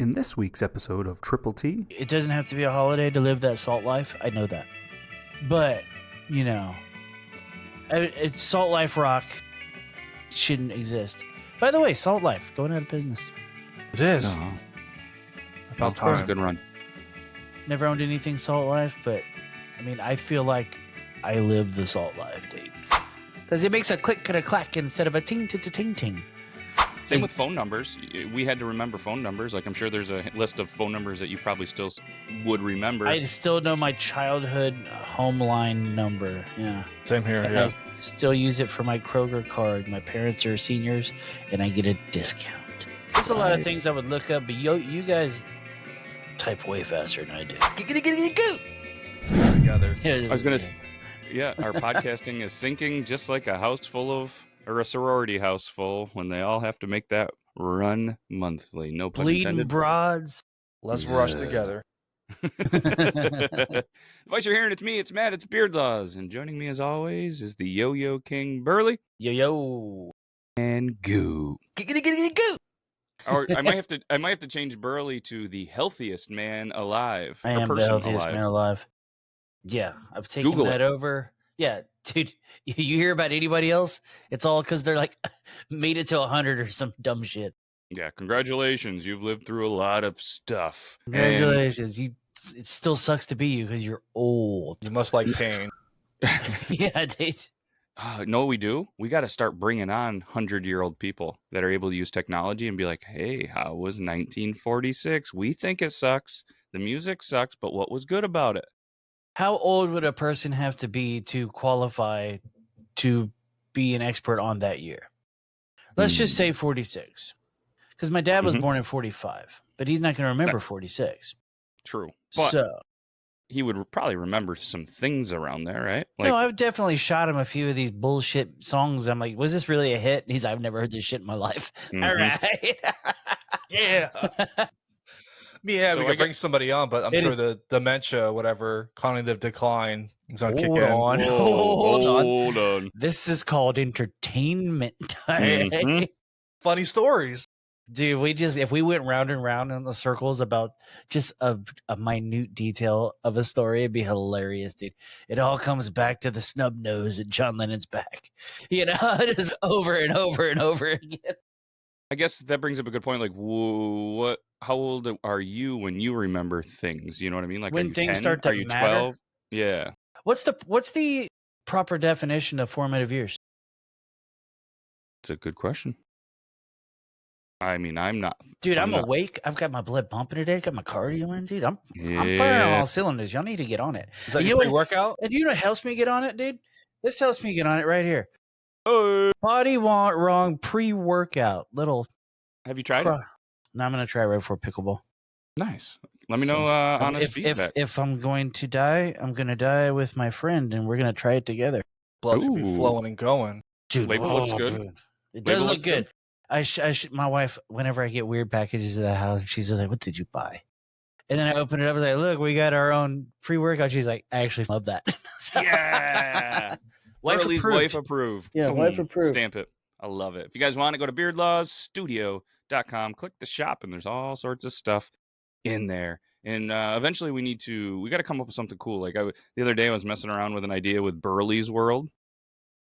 In this week's episode of Triple T, it doesn't have to be a holiday to live that salt life. I know that. But, you know, it's Salt Life Rock shouldn't exist. By the way, Salt Life, going out of business. It is. About time. That was a good run. Never owned anything Salt Life, but, I mean, I feel like I live the Salt Life, dude. Because it makes a click and a clack instead of a ting-ting-ting-ting. Same with phone numbers. We had to remember phone numbers. Like, I'm sure there's a list of phone numbers that you probably still would remember. I still know my childhood home line number. Yeah. Same here, And yeah. I still use it for my Kroger card. My parents are seniors, and I get a discount. There's a lot of things I would look up, but you guys type way faster than I do. Together. I was going to say, yeah, our podcasting is sinking just like a house full of, or a sorority house full, when they all have to make that run monthly. No pun Bleeding intended. broads. Let's rush together. The voice you're hearing, it's me, it's Matt, it's Beard Laws, and joining me as always is the Yo-Yo King Burley Yo. and Goo. Goo. Or I might have to change Burley to the healthiest man alive. I or am the person healthiest alive. man alive. Yeah, I've taken Google that it. over. Yeah, dude, you hear about anybody else? It's all because they're like made it to 100 or some dumb shit. Yeah, congratulations. You've lived through a lot of stuff. Congratulations. It still sucks to be you because you're old. You must like pain. Yeah, dude. No, we do. We got to start bringing on 100-year-old people that are able to use technology and be like, hey, how was 1946? We think it sucks. The music sucks, but what was good about it? How old would a person have to be to qualify to be an expert on that year? Let's just say 46. Because my dad was born in 45, but he's not going to remember 46. True. But So, he would probably remember some things around there, right? no, I've definitely shot him a few of these bullshit songs. I'm like, was this really a hit? And he's like, I've never heard this shit in my life. Mhm. All right. Yeah. Yeah, So we I could bring somebody on, but I'm It sure the dementia, whatever, cognitive decline is going to kick Hold in. on. Whoa, Hold on. This is called entertainment. Mhm. Funny stories. Dude, if we went round and round in the circles about just a minute detail of a story, it'd be hilarious, dude. It all comes back to the snub nose at John Lennon's back. You know, just over and over and over again. I guess that brings up a good point. Like, how old are you when you remember things? You know what I mean? Like, When are you things 10? start to Are you matter? 12? Yeah. What's the proper definition of formative years? It's a good question. I mean, I'm not. Dude, I'm not- awake. I've got my blood pumping today. Got my cardio in, dude. I'm firing on Yeah. all cylinders. Y'all need to get on it. Is that You your know what- pre-workout? And you know what helps me get on it, dude? This helps me get on it right here. Oh, Body want wrong pre-workout. Little. have you tried it? Now I'm gonna try right before pickleball. Nice. Let me So, know honest if feedback. if I'm going to die, I'm gonna die with my friend, and we're gonna try it together. Blood's going to be Ooh. flowing and going. Dude, Label looks good. dude. It Label does look looks good. good. My wife, whenever I get weird packages at the house, she's just like, "What did you buy?" And then I open it up and I was like, "Look, we got our own pre-workout." She's like, "I actually love that." So- Yeah. Wife Burley's approved. wife approved. Yeah, Boom. wife approved. Stamp it. I love it. If you guys want to go to beardlawsstudio.com, click the shop, and there's all sorts of stuff in there. And eventually we got to come up with something cool. Like the other day I was messing around with an idea with Burley's World,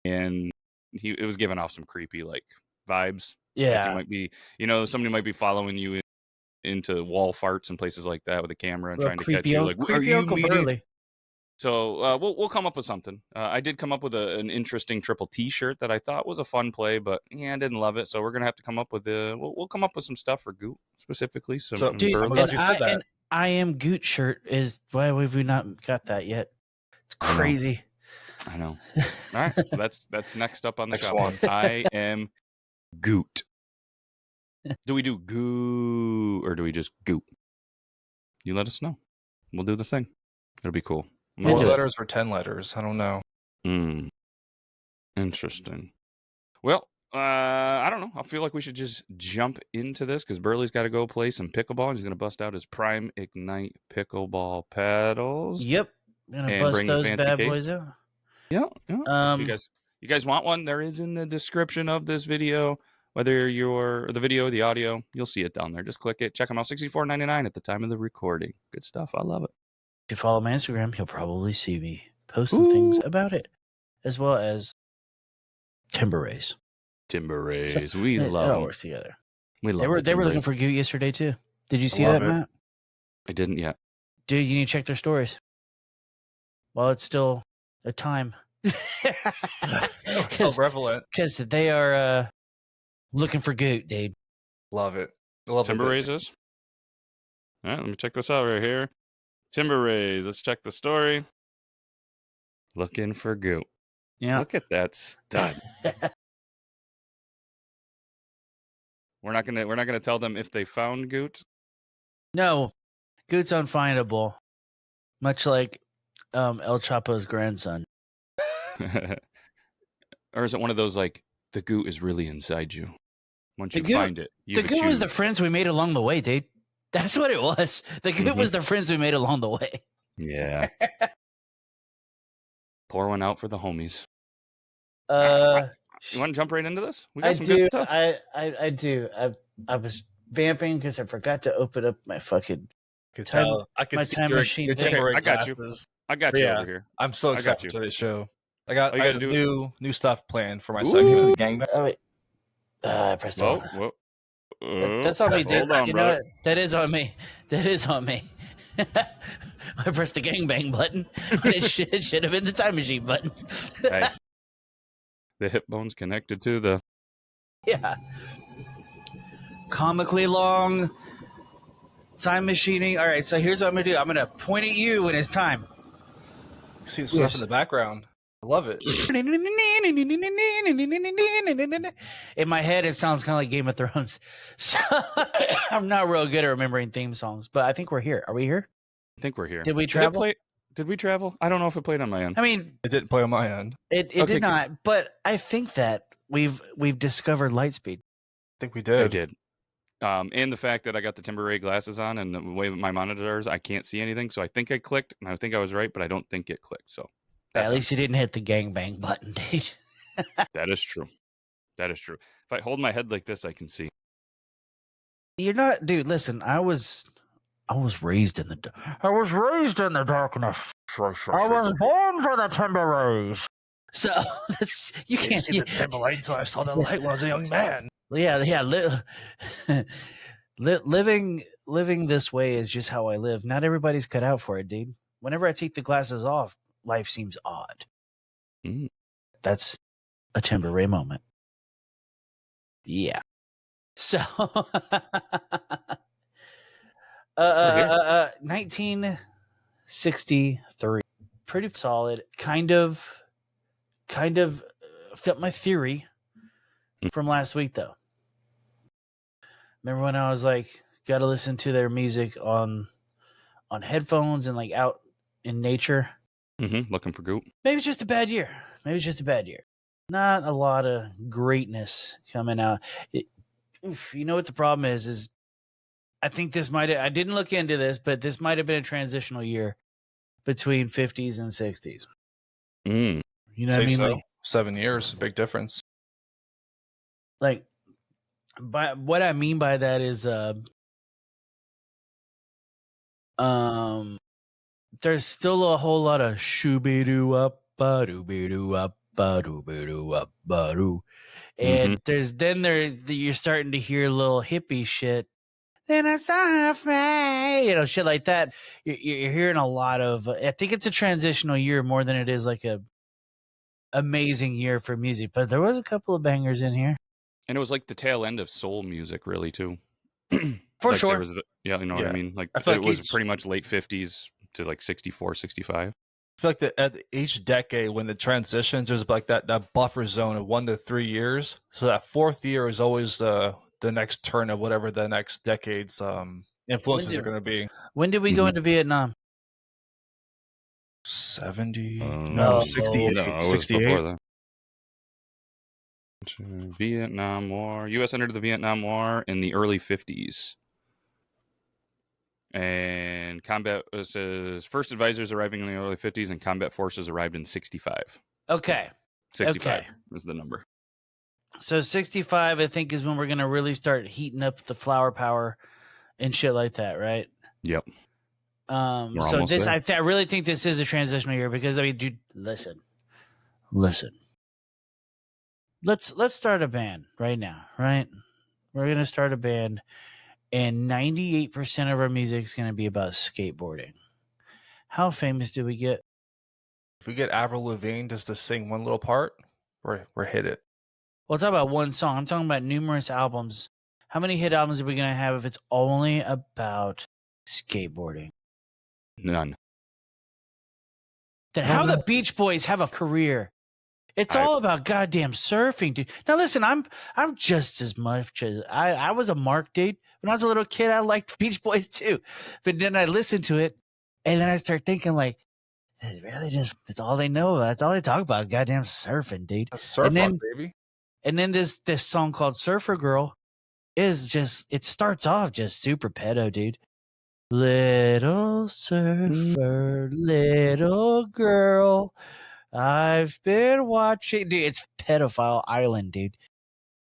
and it was giving off some creepy like vibes. Like Yeah. you might be, somebody might be following you into wall farts and places like that with a camera and trying to catch you. Like, are creepy you Uncle meeting? Burley. So we'll come up with something. I did come up with an interesting Triple T shirt that I thought was a fun play, but yeah, I didn't love it. So we're gonna have to come up with we'll come up with some stuff for Goot specifically. So, Dude, I'm Burley. glad you said that. and I am Goot shirt is why have we not got that yet? It's I know. crazy. I know. All right, so that's next up on the Next shop. one. I am Goot. Do we do Goo or do we just Goot? You let us know. We'll do the thing. It'll be cool. I'm gonna 4 do it. letters or 10 letters? I don't know. Interesting. Well, I don't know. I feel like we should just jump into this because Burley's got to go play some pickleball. He's going to bust out his Prime Ignite pickleball paddles. Yep. Gonna And bust bring the those fancy bad case. boys out. Yeah. If Um, you guys want one, there is in the description of this video Whether you're the video or the audio, you'll see it down there. Just click it. Check them out. $64.99 at the time of the recording. Good stuff. I love it. If you follow my Instagram, you'll probably see me post some things about it, as well as timber rays. Timber rays. So, we it love all them. works together. We love They were the timber looking rays. for Goot yesterday too. Did you see love that, it. Matt? I didn't yet. Dude, you need to check their stories while it's still a time. So prevalent. Because they are looking for Goot, dude. Love it. I love Timber it. rays is? All right, let me check this out right here. Timber rays. Let's check the story. Looking for Goot. Yeah. Look at that stud. We're not gonna tell them if they found Goot. No, Goot's unfindable, much like El Chapo's grandson. Or is it one of those like the Goot is really inside you? Once The you Goot- find it, you The Goot was the choose. friends we made along the way, dude. That's what it was. The Goot was the friends we made along the way. Yeah. Pour one out for the homies. You want to jump right into this? We got I some do. good stuff. I do. I was vamping because I forgot to open up my fucking. Could Time- tell. I could my see time your, machine your thing. temporary I got you. glasses. I got you Yeah. over here. I'm so I got excited you. for this show. I got All you gotta new stuff planned for my Ooh. segment. Oh wait. I pressed the Whoa, wrong. whoa. That's on me, dude. Hold on, You know brother. what? That is on me. That is on me. I pressed the gangbang button when it should have been the time machine button. Hey. The hip bone's connected to the. Yeah. Comically long time machining. All right, so here's what I'm gonna do. I'm gonna point at you when it's time. See the stuff in the background. I love it. In my head, it sounds kind of like Game of Thrones. So I'm not real good at remembering theme songs, but I think we're here. Are we here? I think we're here. Did we it travel? Did we travel? I don't know if it played on my end. I mean, It didn't play on my end. it Okay, did not, but I think that we've discovered Lightspeed. I think we I did. did. And the fact that I got the Timber Ray glasses on and the way my monitor is, I can't see anything. So I think I clicked, and I think I was right, but I don't think it clicked. So At least you didn't hit the gangbang button, dude. that is true. That is true. If I hold my head like this, I can see. You're not, dude. Listen, I was raised in the darkness. I was born for the timber rays. So you can't see the timberlight until I saw the light when I was a young man. Yeah. Living this way is just how I live. Not everybody's cut out for it, dude. Whenever I take the glasses off, life seems odd. Mm. That's a timber ray moment. Yeah. So, 1963, pretty solid. Kind of fit my theory from last week, though. Remember when I was like, got to listen to their music on headphones and like out in nature? Mm-hmm. Looking for Goot. Maybe it's just a bad year. Not a lot of greatness coming out. You know what the problem is I think this I didn't look into this, but this might have been a transitional year between 50s and 60s. Mm. You know what I mean? So. 7 years, big difference. Like by what I mean by that is there's still a whole lot of shoo-be-doo up, ba-doo-be-doo up, ba-doo-be-doo up, ba-doo. And you're starting to hear little hippie shit. Then I saw her face, shit like that. You're hearing a lot of. I think it's a transitional year more than it is like a amazing year for music. But there was a couple of bangers in here, And it was like the tail end of soul music, really, too. for Like, sure. You know what I mean? Like I feel it like was each- pretty much late 50s to like 64, 65. I feel like at each decade when it transitions, there's like that buffer zone of 1 to 3 years. So that fourth year is always the next turn of whatever the next decade's influences are going to be. When did we go into Vietnam? 70? No, 68. No, it was 68. before that. Vietnam War. U.S. entered the Vietnam War in the early 50s. And combat says first advisors arriving in the early 50s and combat forces arrived in 65. Okay. 65 Okay. is the number. So 65, I think, is when we're going to really start heating up the flower power and shit like that, right? Yep. We're So almost this, there. I really think this is a transitional year because, I mean, dude, listen. Let's start a band right now, right? We're going to start a band, and 98% of our music is going to be about skateboarding. How famous do we get? If we get Avril Lavigne just to sing one little part, we're hit it. Well, it's not about one song. I'm talking about numerous albums. How many hit albums are we going to have if it's only about skateboarding? None. Then how the Beach Boys have a career? It's all about goddamn surfing, dude. Now listen, I'm just as much as I was a Mark dude. When I was a little kid, I liked Beach Boys too. But then I listened to it, and then I start thinking like, it's really just it's all they know. That's all they talk about is goddamn surfing, dude. A surf And then- rock, baby. And then this song called Surfer Girl is just, it starts off just super pedo, dude. Little surfer, little girl, I've been watching. Dude, it's Pedophile Island, dude.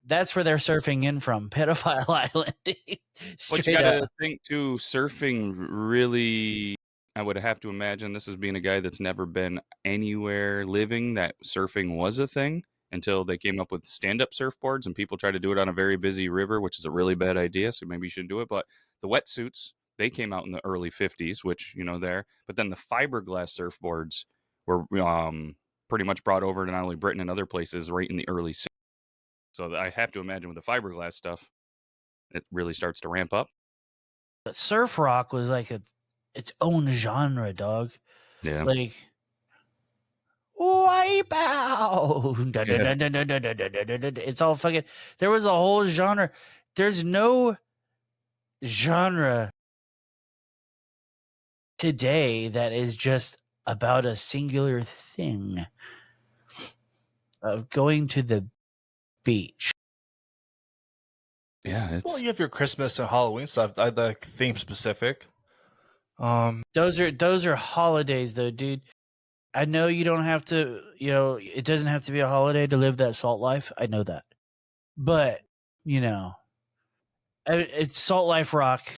That's where they're surfing in from, Pedophile Island, dude. But Straight you gotta up. think too, surfing really, I would have to imagine this as being a guy that's never been anywhere living that surfing was a thing until they came up with stand-up surfboards and people try to do it on a very busy river, which is a really bad idea, so maybe you shouldn't do it. But the wetsuits, they came out in the early 50s, which, there. But then the fiberglass surfboards were pretty much brought over to not only Britain and other places right in the early 60s. So I have to imagine with the fiberglass stuff, it really starts to ramp up. But surf rock was like its own genre, dog. Yeah. Like, wipe out. Yeah. It's all fucking. There was a whole genre. There's no genre today that is just about a singular thing of going to the beach. Yeah, Well, you have your Christmas and Halloween stuff. I like theme specific. Those are holidays, though, dude. I know you don't have to. It doesn't have to be a holiday to live that salt life. I know that, but it's Salt Life Rock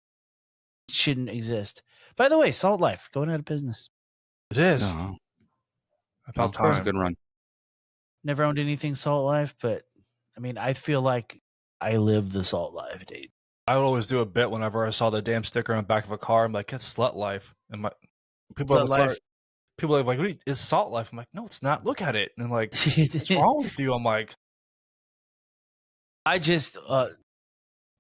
shouldn't exist. By the way, Salt Life going out of business. It is no, about that was a time. good run. Never owned anything Salt Life, but I mean, I feel like I live the Salt Life, dude. I would always do a bit whenever I saw the damn sticker on the back of a car. I'm like, it's Slut Life. And people Slut are Life. People are like, what is Salt Life? I'm like, no, it's not. Look at it. And I'm like, what's wrong with you? I'm like, I just,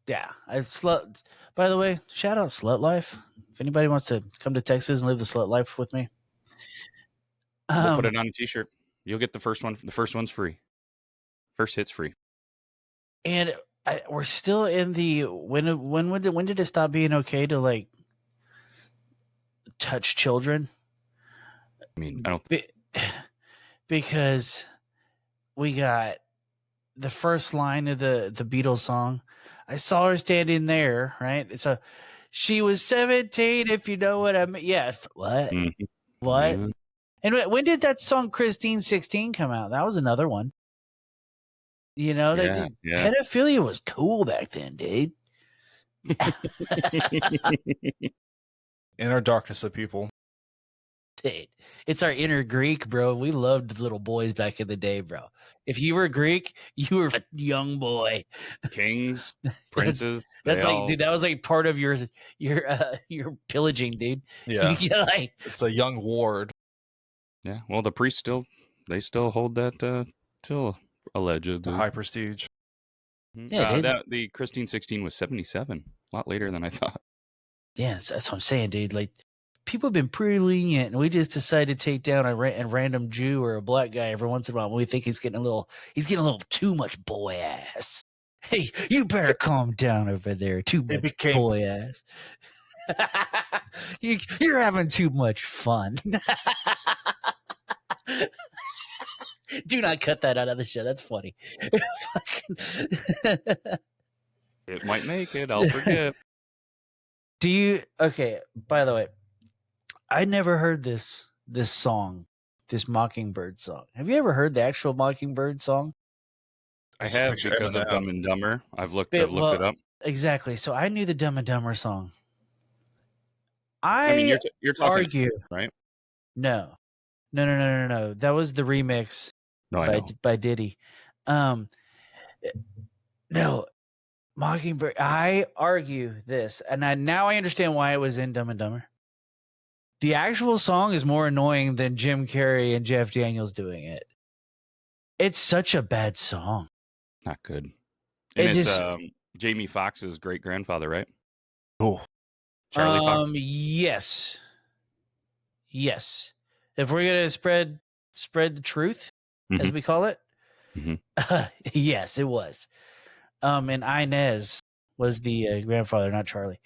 yeah, I slut. By the way, shout out Slut Life. If anybody wants to come to Texas and live the Slut Life with me, We'll put it on a t-shirt. You'll get the first one. The first one's free. First hit's free. And we're still in the when did it stop being okay to like touch children? I mean, I don't. Because we got the first line of the Beatles song. I saw her standing there, right? So she was 17, if you know what I mean. Yeah. What? Mhm. What? Yeah. And when did that song Christine 16 come out? That was another one. Yeah. Pedophilia was cool back then, dude. inner darkness of people. Dude, it's our inner Greek, bro. We loved little boys back in the day, bro. If you were Greek, you were a young boy. Kings, princes. That's they like, all- dude, that was like part of your pillaging, dude. Yeah. Yeah, like, It's a young ward. Yeah. Well, the priests still hold that till allegedly. The high prestige. Yeah, dude. The Christine 16 was 77. A lot later than I thought. yeah, that's what I'm saying, dude. Like, people have been pretty lenient, and we just decided to take down a random Jew or a black guy every once in a while when we think he's getting a little too much boy ass. Hey, you better calm down over there. Too much boy ass. You're having too much fun. Do not cut that out of the show. That's funny. It might make it. I'll forget. Okay, by the way, I never heard this song, this Mockingbird song. Have you ever heard the actual Mockingbird song? I have Picture because of Eminem. Dumb and Dumber. I've looked But, it up. Exactly. So I knew the Dumb and Dumber song. I mean, I you're talking argue. right? No. That was the remix No, I know. by Diddy. No, Mockingbird. I argue this, and now I understand why it was in Dumb and Dumber. The actual song is more annoying than Jim Carrey and Jeff Daniels doing it. It's such a bad song. Not good. And It it's just- Jamie Foxx's great grandfather, right? Oh, Charlie Fox. Yes. If we're gonna spread the truth, as Mhm. we call it, Mhm. yes, it was. And Inez was the grandfather, not Charlie.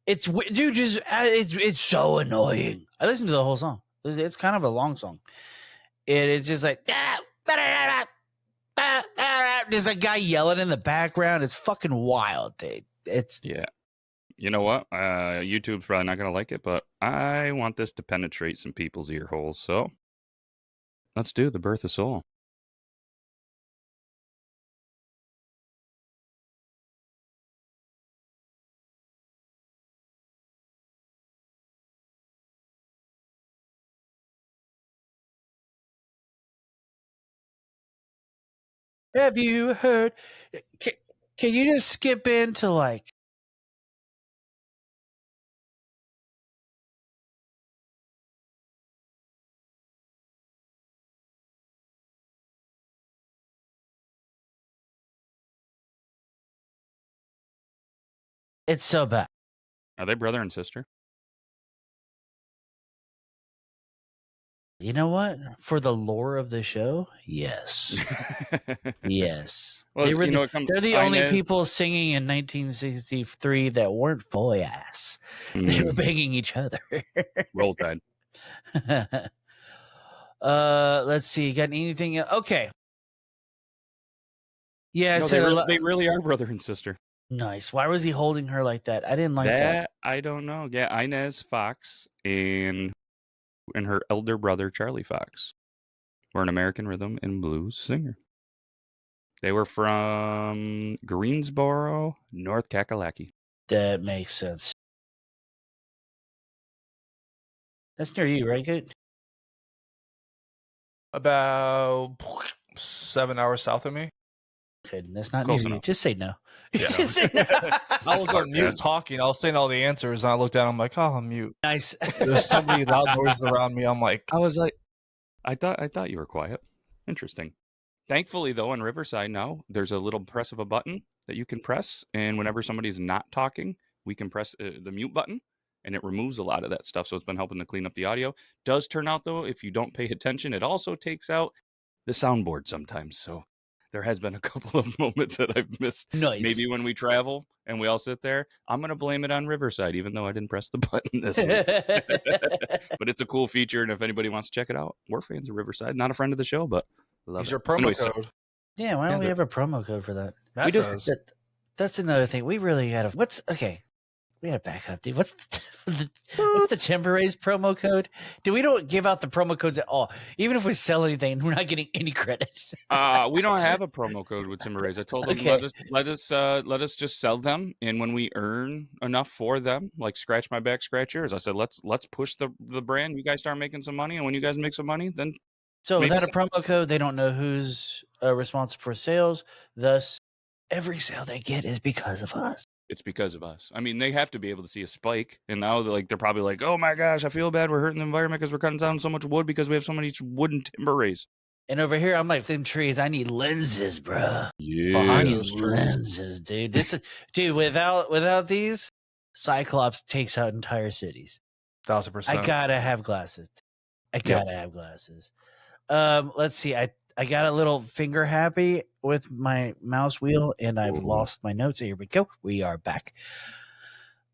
It's dude, just it's so annoying. I listened to the whole song. It's kind of a long song. It's just like there's a guy yelling in the background. It's fucking wild, dude. It's Yeah. You know what? YouTube's probably not going to like it, but I want this to penetrate some people's ear holes. So let's do The Birth of Soul. Have you heard? Can you just skip into like? It's so bad. Are they brother and sister? You know what? For the lore of the show, yes. Yes. Well, They were you know, it comes. they're the only Inez- people singing in 1963 that weren't boy ass. They were banging each other. Roll Tide. Let's see. Got anything? Okay. Yeah, I No, said they really are brother and sister. nice. Why was he holding her like that? I didn't like that. I don't know. Yeah, Inez Fox and her elder brother Charlie Fox were an American rhythm and blues singer. They were from Greensboro, North Kakalaki. That makes sense. That's near you, right? Good. about 7 hours south of me. Okay, that's not Close near you. enough. Just say no. Yeah. Just say no. I was on mute talking. I was saying all the answers, and I looked down. I'm like, oh, I'm mute. Nice. There's so many loud noises around me. I'm like, I was like, I thought you were quiet. Interesting. Thankfully, though, on Riverside now, there's a little press of a button that you can press, and whenever somebody's not talking, we can press the mute button, and it removes a lot of that stuff. So it's been helping to clean up the audio. Does turn out, though, if you don't pay attention, it also takes out the soundboard sometimes. So there has been a couple of moments that I've missed. Nice. Maybe when we travel and we all sit there, I'm going to blame it on Riverside, even though I didn't press the button this week. But it's a cool feature, and if anybody wants to check it out, we're fans of Riverside. Not a friend of the show, but love use it. your promo Anyway, so- code. Yeah, why don't we Yeah, have a promo code for that? Matt we do. does. That's another thing. We really had we had to back up, dude. What's the Timber Race promo code? Dude, we don't give out the promo codes at all. Even if we sell anything, we're not getting any credit. We don't have a promo code with Timber Rays. I told them Okay. let us just sell them, and when we earn enough for them, like scratch my back, scratch yours. I said let's push the brand. You guys start making some money, and when you guys make some money, then So Maybe without a promo code, they don't know who's responsible for sales. Thus, every sale they get is because of us. it's because of us. I mean, they have to be able to see a spike, and now they're probably like, oh my gosh, I feel bad. We're hurting the environment because we're cutting down so much wood because we have so many wooden Timber Rays. And over here, I'm like, them trees, I need lenses, bro. Yeah, I need those trees. lenses, dude. Dude, without these, Cyclops takes out entire cities. 1,000%. I gotta have glasses. Let's see. I got a little finger happy with my mouse wheel, and I've lost my notes. Here we go. We are back.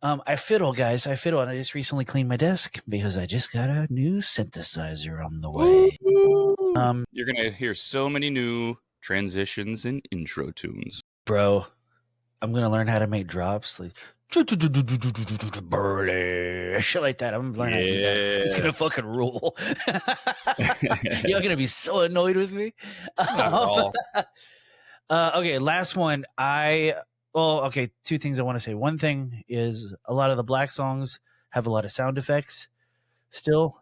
I fiddle, guys. I fiddle, and I just recently cleaned my desk because I just got a new synthesizer on the way. You're gonna hear so many new transitions and intro tunes. Bro, I'm gonna learn how to make drops. Like, Burley, shit like that. I'm learning how to do that. It's gonna fucking rule. You're gonna be so annoyed with me. Not at all. Okay, last one. Okay, two things I want to say. One thing is a lot of the black songs have a lot of sound effects still.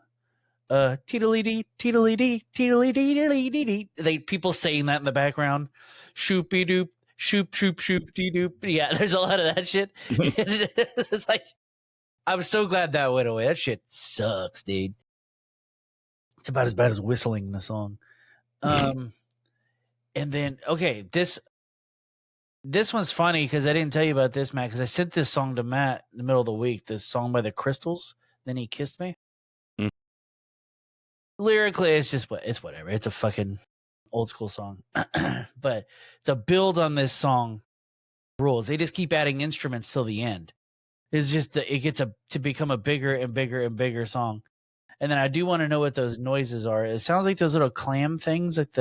Teedly dee, teedly dee, teedly dee, teedly dee dee. They people saying that in the background. Shoopy doop, shoop, shoop, shoop, dee doop. Yeah, there's a lot of that shit. It's like, I'm so glad that went away. That shit sucks, dude. It's about as bad as whistling in the song. And then, okay, this one's funny because I didn't tell you about this, Matt, because I sent this song to Matt in the middle of the week, this song by the Crystals, Then He Kissed Me. Lyrically, it's whatever. It's a fucking old school song. But the build on this song rules. They just keep adding instruments till the end. It's just that it gets to become a bigger and bigger and bigger song. And then I do want to know what those noises are. It sounds like those little clam things like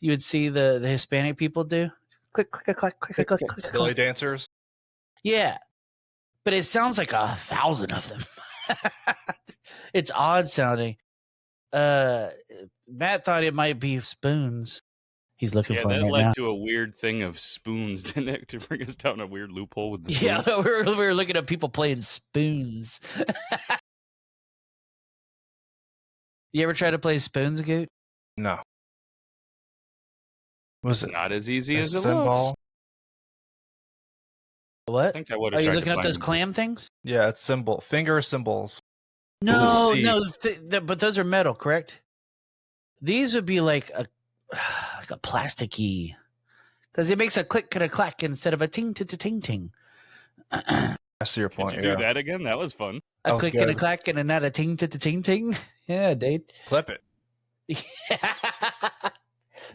you would see the Hispanic people do. Click, click, click, click, click, click, click. Belly dancers. Yeah. But it sounds like 1,000 of them. It's odd sounding. Matt thought it might be spoons. He's looking for that them right led now. to a weird thing of spoons, didn't it? To bring us down a weird loophole with the spoons. Yeah, we were looking at people playing spoons. You ever try to play spoons, Goot? No. Was it Not as easy a as it cymbal? looks. I What? think I would Are have you tried looking to up those find clam things? Yeah, it's finger cymbals. No, C. no, but those are metal, correct? These would be like a plasticky, because it makes a click and a clack instead of a ting ting ting ting. I see your Did point. you Yeah. do that again? That was fun. A That was click and a good. clack and a not a ting ting ting ting. Yeah, dude. Clip it.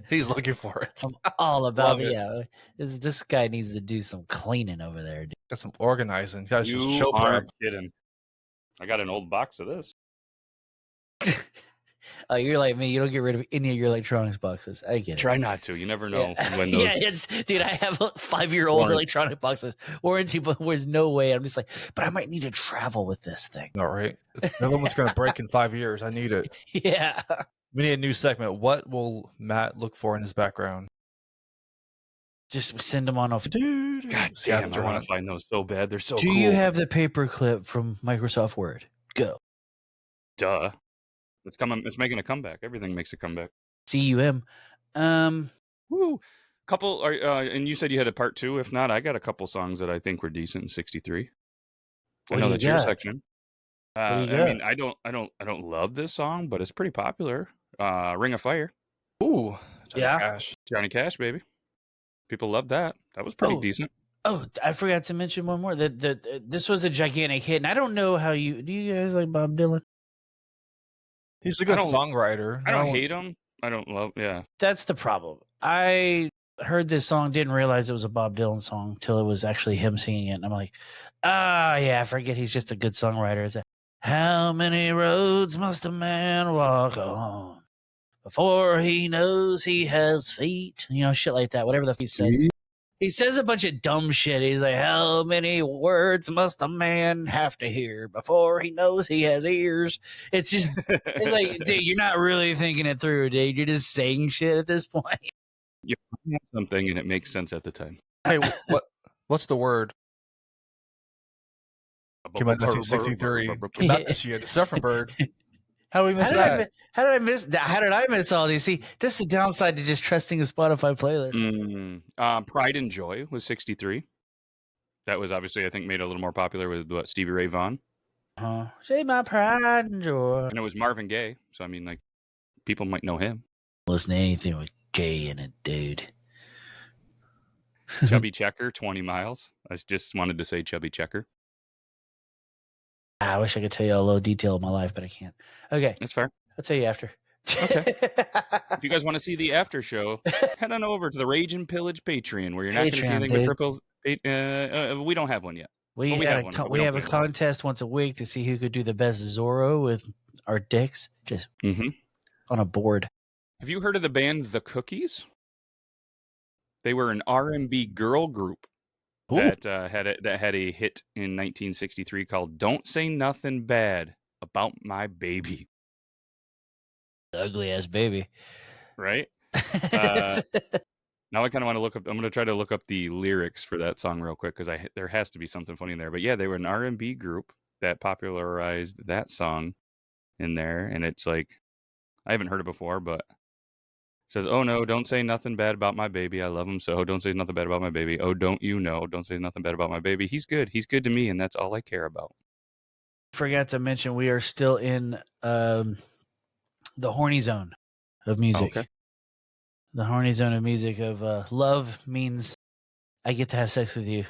He's looking for it. I'm all about Love it. it. Yeah, this guy needs to do some cleaning over there, dude. Got some organizing. Got some You show prep. aren't kidding. I got an old box of this. Oh, you're like me. You don't get rid of any of your electronics boxes. I get it. Try not to. You never know Yeah. when those. Yeah, dude, I have 5-year-old Warranty. electronic boxes. Warranty, but there's no way. I'm just like, but I might need to travel with this thing. All right. Another one's going to break in 5 years. I need it. Yeah. We need a new segment. What will Matt look for in his background? Just send them on off. God damn, I Scavenger want hunt. to find those so bad. They're so Do cool. you have the paperclip from Microsoft Word? Go. Duh. It's coming. It's making a comeback. Everything makes a comeback. CUM. Woo. Couple. And you said you had a part 2. If not, I got a couple songs that I think were decent in '63. I What know do you that's your got? section. do you I got? mean, I don't love this song, but it's pretty popular. Ring of Fire, Ooh. Johnny Yeah. Cash. Johnny Cash, baby. People love that. That was pretty Oh. decent. Oh, I forgot to mention one more. This was a gigantic hit, and I don't know how do you guys like Bob Dylan? He's a good don't- songwriter. I don't hate him. I don't love. Yeah. That's the problem. I heard this song, didn't realize it was a Bob Dylan song till it was actually him singing it, and I'm like, yeah, I forget he's just a good songwriter. It's how many roads must a man walk on before he knows he has feet? You know, shit like that. Whatever the feet says. He says a bunch of dumb shit. He's like, how many words must a man have to hear before he knows he has ears? It's just, it's like, dude, you're not really thinking it through, dude. You're just saying shit at this point. You have something and it makes sense at the time. Hey, what's the word? Came out in 1963. Came out this year. The Surfer Bird. How did we miss that? How did I miss that? How did I miss all these? See, this is the downside to just trusting a Spotify playlist. Pride and Joy was '63. That was obviously, I think, made it a little more popular with Stevie Ray Vaughan. Say my pride and joy. And it was Marvin Gaye. So, I mean, like, people might know him. Listen to anything with gay in it, dude. Chubby Checker, 20 Miles. I just wanted to say Chubby Checker. I wish I could tell you a little detail of my life, but I can't. Okay, That's fair. I'll tell you after. Okay. If you guys want to see the after show, head on over to the Rage and Pillage Patreon, where you're not going to see Patreon, anything dude. but triple. We don't have one yet. We Well, we had have a one, co- but we we have a don't play it. contest once a week to see who could do the best Zorro with our dicks, just on a board. Have you heard of the band The Cookies? They were an R&B girl group. that had a hit in 1963 called "Don't Say Nothing Bad About My Baby." Ugly ass baby. Right? Now I kind of want to look up. I'm going to try to look up the lyrics for that song real quick because there has to be something funny in there. But yeah, they were an R&B group that popularized that song in there, and it's like I haven't heard it before, but it says, "Oh no, don't say nothing bad about my baby. I love him so. Don't say nothing bad about my baby. Oh, don't you know? Don't say nothing bad about my baby. He's good. He's good to me, and that's all I care about." Forgot to mention we are still in the horny zone of music. Okay. The horny zone of music of love means I get to have sex with you.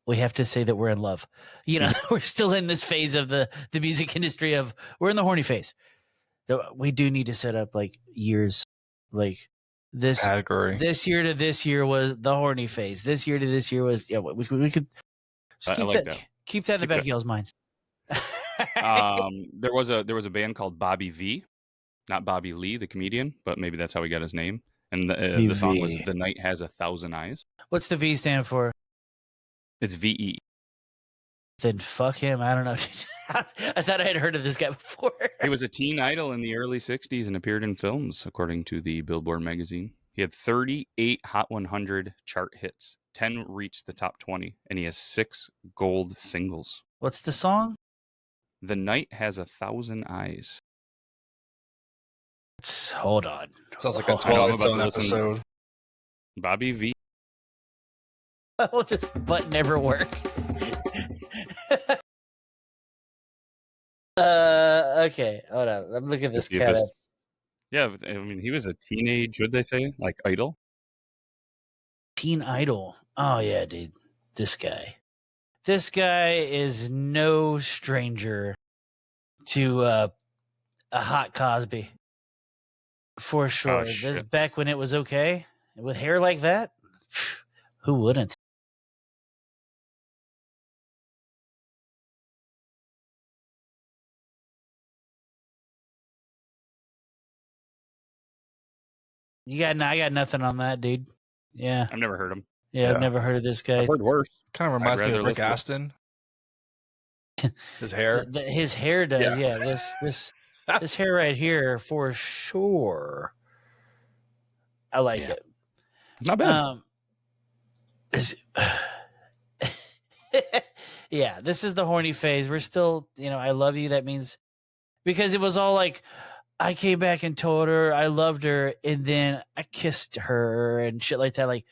We have to say that we're in love. You know, we're still in this phase of the music industry of we're in the horny phase. So we do need to set up like years, like this Category. This year to this year was the horny phase. This year to this year was we could just I like that. Keep that in the back of y'all's minds. There was a band called Bobby V, not Bobby Lee, the comedian, but maybe that's how he got his name. And the song was "The Night Has 1,000 Eyes." What's the V stand for? It's VE. Then fuck him. I don't know. I thought I had heard of this guy before. He was a teen idol in the early 60s and appeared in films, according to the Billboard magazine. He had 38 Hot 100 chart hits. 10 reached the top 20, and he has 6 gold singles. What's the song? "The Night Has 1,000 Eyes." Hold on. Sounds like a Twilight Zone to listen. episode. Bobby V. Will this button never work? Okay, hold on. I'm looking at this cat up. Yeah, I mean, he was a teenage, what'd they say? Like idol? Teen Idol. Oh yeah, dude. This guy is no stranger to a hot Cosby. For sure. This is back when it was okay. With hair like that, who wouldn't? I got nothing on that, dude. Yeah. I've never heard him. Yeah, I've never heard of this guy. I've heard worse. Kind of reminds me of rather Rick listen Aston. His hair. His hair does, yeah. This hair right here, for sure. I like it. Not bad. Yeah, this is the horny phase. We're still, I love you. That means because it was all like, I came back and told her I loved her, and then I kissed her and shit like that. Like,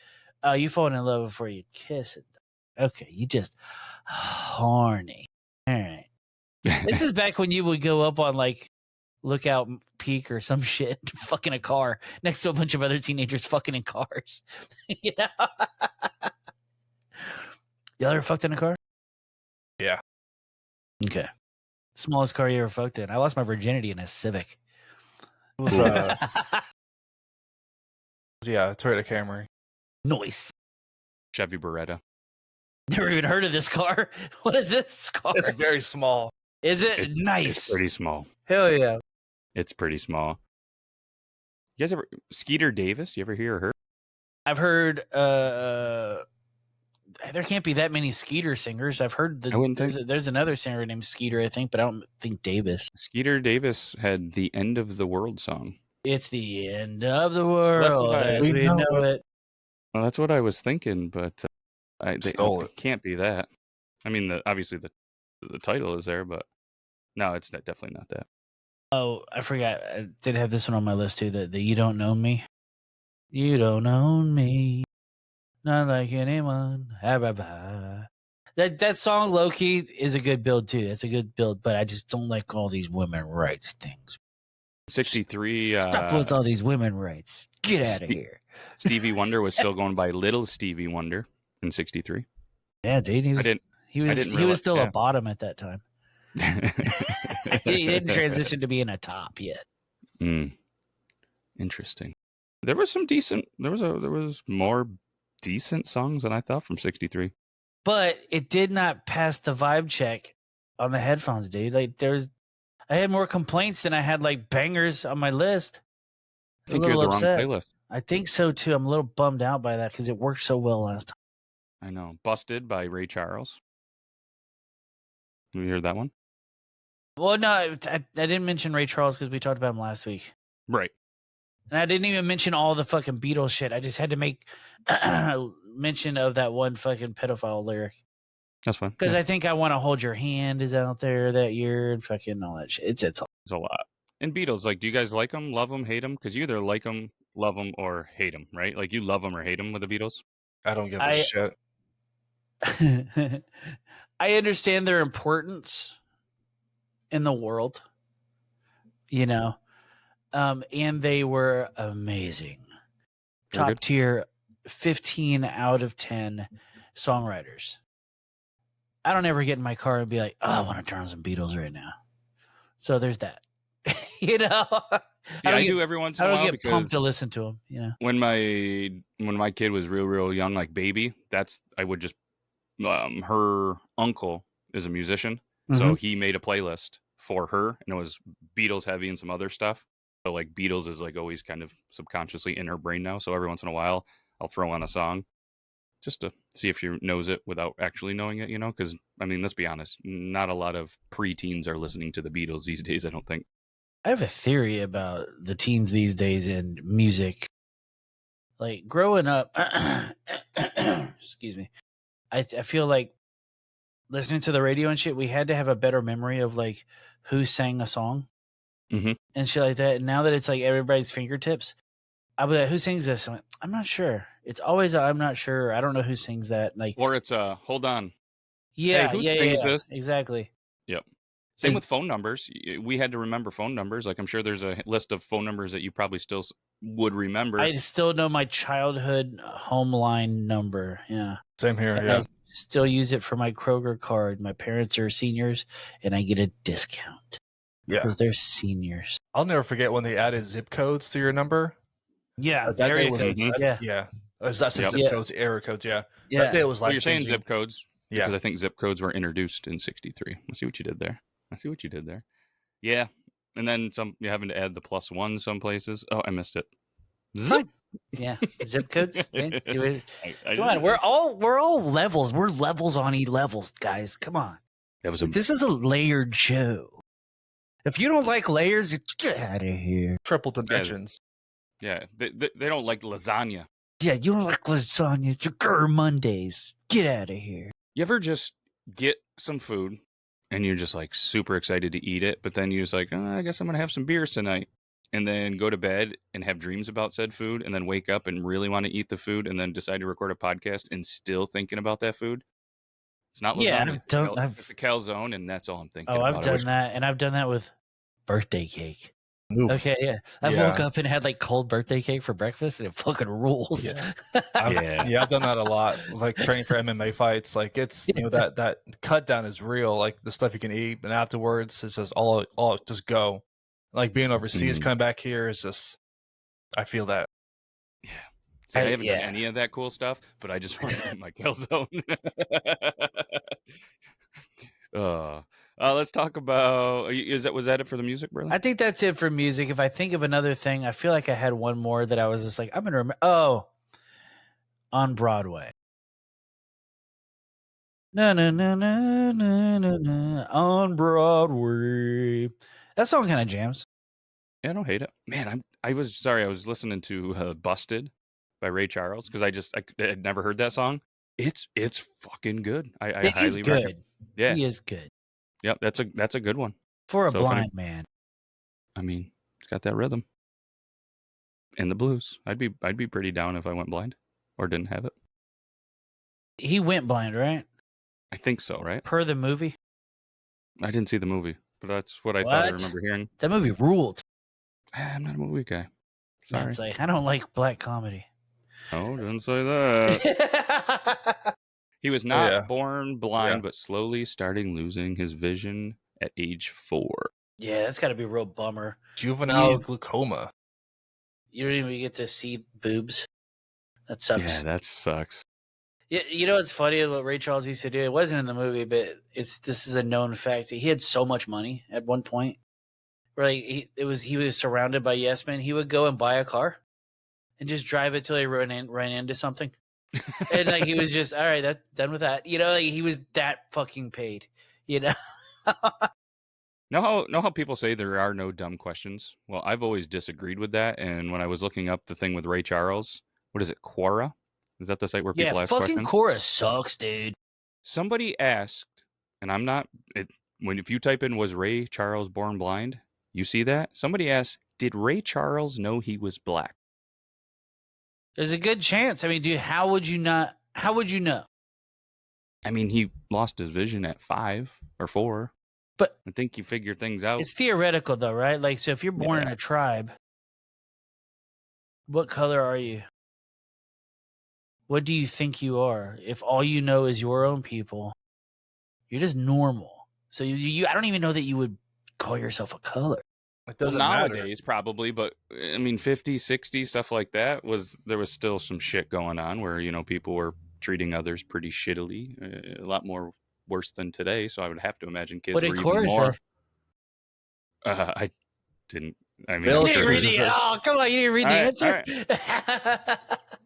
oh, you falling in love before you kiss it. Okay, you just horny. All right. This is back when you would go up on like Lookout Peak or some shit, fucking a car next to a bunch of other teenagers fucking in cars. You know? Y'all ever fucked in a car? Yeah. Okay. Smallest car you ever fucked in. I lost my virginity in a Civic. It was, yeah, Toyota Camry. Noise. Chevy Beretta. Never even heard of this car. What is this car? It's very small. Is it? Nice. It's pretty small. Hell yeah. It's pretty small. You guys ever Skeeter Davis? You ever hear of her? I've heard there can't be that many Skeeter singers. I've heard there's another singer named Skeeter, I think, but I don't think Davis. Skeeter Davis had the "End of the World" song. It's the end of the world as we know it. Well, that's what I was thinking, but Stole it can't be that. I mean, obviously the title is there, but no, it's definitely not that. Oh, I forgot. I did have this one on my list too. The "You Don't Know Me." You don't own me, not like anyone. That song, low key, is a good build too. It's a good build, but I just don't like all these women rights things. 63. Stop with all these women rights. Get out of here. Stevie Wonder was still going by Little Stevie Wonder in 63. Yeah, dude. He was still a bottom at that time. He didn't transition to being a top yet. Interesting. There was more decent songs than I thought from 63. But it did not pass the vibe check on the headphones, dude. Like I had more complaints than I had like bangers on my list. I think you're the wrong playlist. I think so too. I'm a little bummed out by that because it worked so well last time. I know. Busted by Ray Charles. You heard that one? Well, no, I didn't mention Ray Charles because we talked about him last week. Right. And I didn't even mention all the fucking Beatles shit. I just had to make mention of that one fucking pedophile lyric. That's fine. Because I think I Want to Hold Your Hand is out there that year and fucking all that shit. It's It's a lot. And Beatles, like, do you guys like them, love them, hate them? Because you either like them, love them, or hate them, right? Like, you love them or hate them with the Beatles? I don't give a shit. I understand their importance in the world, you know, and they were amazing. Very Top good. tier 15 out of 10 songwriters. I don't ever get in my car and be like, oh, I want to turn on some Beatles right now. So there's that. You know, I do every once in a while I don't get pumped because to listen to them. You know, when my kid was real young, like baby, I would just her uncle is a musician, so he made a playlist for her, and it was Beatles heavy and some other stuff. So like Beatles is like always kind of subconsciously in her brain now. So every once in a while, I'll throw on a song just to see if she knows it without actually knowing it. You know, because I mean, let's be honest, not a lot of preteens are listening to the Beatles these days. I don't think. I have a theory about the teens these days in music. Like growing up, excuse me, I feel like listening to the radio and shit, we had to have a better memory of like who sang a song and shit like that. And now that it's like everybody's fingertips, I'll be like, who sings this? I'm like, I'm not sure. It's always I'm not sure. I don't know who sings that. Like, Or it's hold on. yeah, Hey, who sings this? Exactly. Yep. Same with phone numbers. We had to remember phone numbers. Like I'm sure there's a list of phone numbers that you probably still would remember. I still know my childhood home line number. Yeah. Same here. And Yeah. I still use it for my Kroger card. My parents are seniors, and I get a discount. Yeah. Because they're seniors. I'll never forget when they added zip codes to your number. Yeah. That day was Yeah. yeah. That's Yep. zip codes, error codes. Yeah. Yeah. That day was Well, like you're saying zip codes. Yeah. Because I think zip codes were introduced in '63. I see what you did there. Yeah. And then you having to add the +1 some places. Oh, I missed it. Fine. Yeah. Zip codes. I Come on. We're all levels. We're levels on levels, guys. Come on. This is a layered show. If you don't like layers, get out of here. Triple dimensions. Yeah. They don't like lasagna. Yeah, you don't like lasagna. It's your Mondays. Get out of here. You ever just get some food and you're just like super excited to eat it, but then you're just like, I guess I'm going to have some beers tonight, and then go to bed and have dreams about said food, and then wake up and really want to eat the food, and then decide to record a podcast and still thinking about that food? It's not lasagna. Yeah, it's a calzone, and that's all I'm thinking about. about. I've done that, and I've done that with birthday cake. Oof. Okay, yeah. I woke up and had like cold birthday cake for breakfast, and it fucking rules. Yeah. I've done that a lot. Like training for MMA fights. Like it's that cut down is real. Like the stuff you can eat, and afterwards it's just all just go. Like being overseas, coming back here is just. I feel that. Yeah. See, I haven't done any of that cool stuff, but I just want to eat my calzone. Let's talk about. Was that it for the music, Burley? I think that's it for music. If I think of another thing, I feel like I had one more that I was just like, I'm gonna remember. Oh, on Broadway. No, on Broadway. That song kind of jams. Yeah, I don't hate it, man. I was listening to "Busted" by Ray Charles because I had never heard that song. It's fucking good. I highly recommend. Yeah, he is good. Yep, that's a good one for a blind man. I mean, it's got that rhythm and the blues. I'd be pretty down if I went blind or didn't have it. He went blind, right? I think so, right? Per the movie. I didn't see the movie, but that's what I thought I remember hearing. That movie ruled. I'm not a movie guy. Sorry. It's like I don't like black comedy. Oh, didn't say that. He was not born blind, but slowly starting losing his vision at age 4. Yeah, that's got to be a real bummer. Juvenile glaucoma. You don't even get to see boobs. That sucks. Yeah, that sucks. Yeah, you know what's funny? What Ray Charles used to do. It wasn't in the movie, but this is a known fact. He had so much money at one point, where like he was surrounded by yes men. He would go and buy a car, and just drive it till he ran into something. And like he was just all right. That's done with that. Like he was that fucking paid. Know how people say there are no dumb questions? Well, I've always disagreed with that. And when I was looking up the thing with Ray Charles, what is it, Quora? Is that the site where people Yeah, ask fucking questions? Cora sucks, dude. Somebody asked, and I'm not. If you type in "was Ray Charles born blind," you see that somebody asked, "Did Ray Charles know he was black?" There's a good chance. I mean, dude, how would you not? How would you know? I mean, he lost his vision at 5 or 4. But I think you figure things out. it's theoretical, though, right? Like, so if you're born in a tribe, what color are you? What do you think you are? If all you know is your own people, you're just normal. So you I don't even know that you would call yourself a color. It doesn't nowadays, matter. probably, but I mean, 50, 60, stuff like that there was still some shit going on where people were treating others pretty shittily, a lot more worse than today. So I would have to imagine kids What were did even Cora more. say? I didn't. I mean, You I'm didn't sure. read the oh, come on! You didn't read the All right,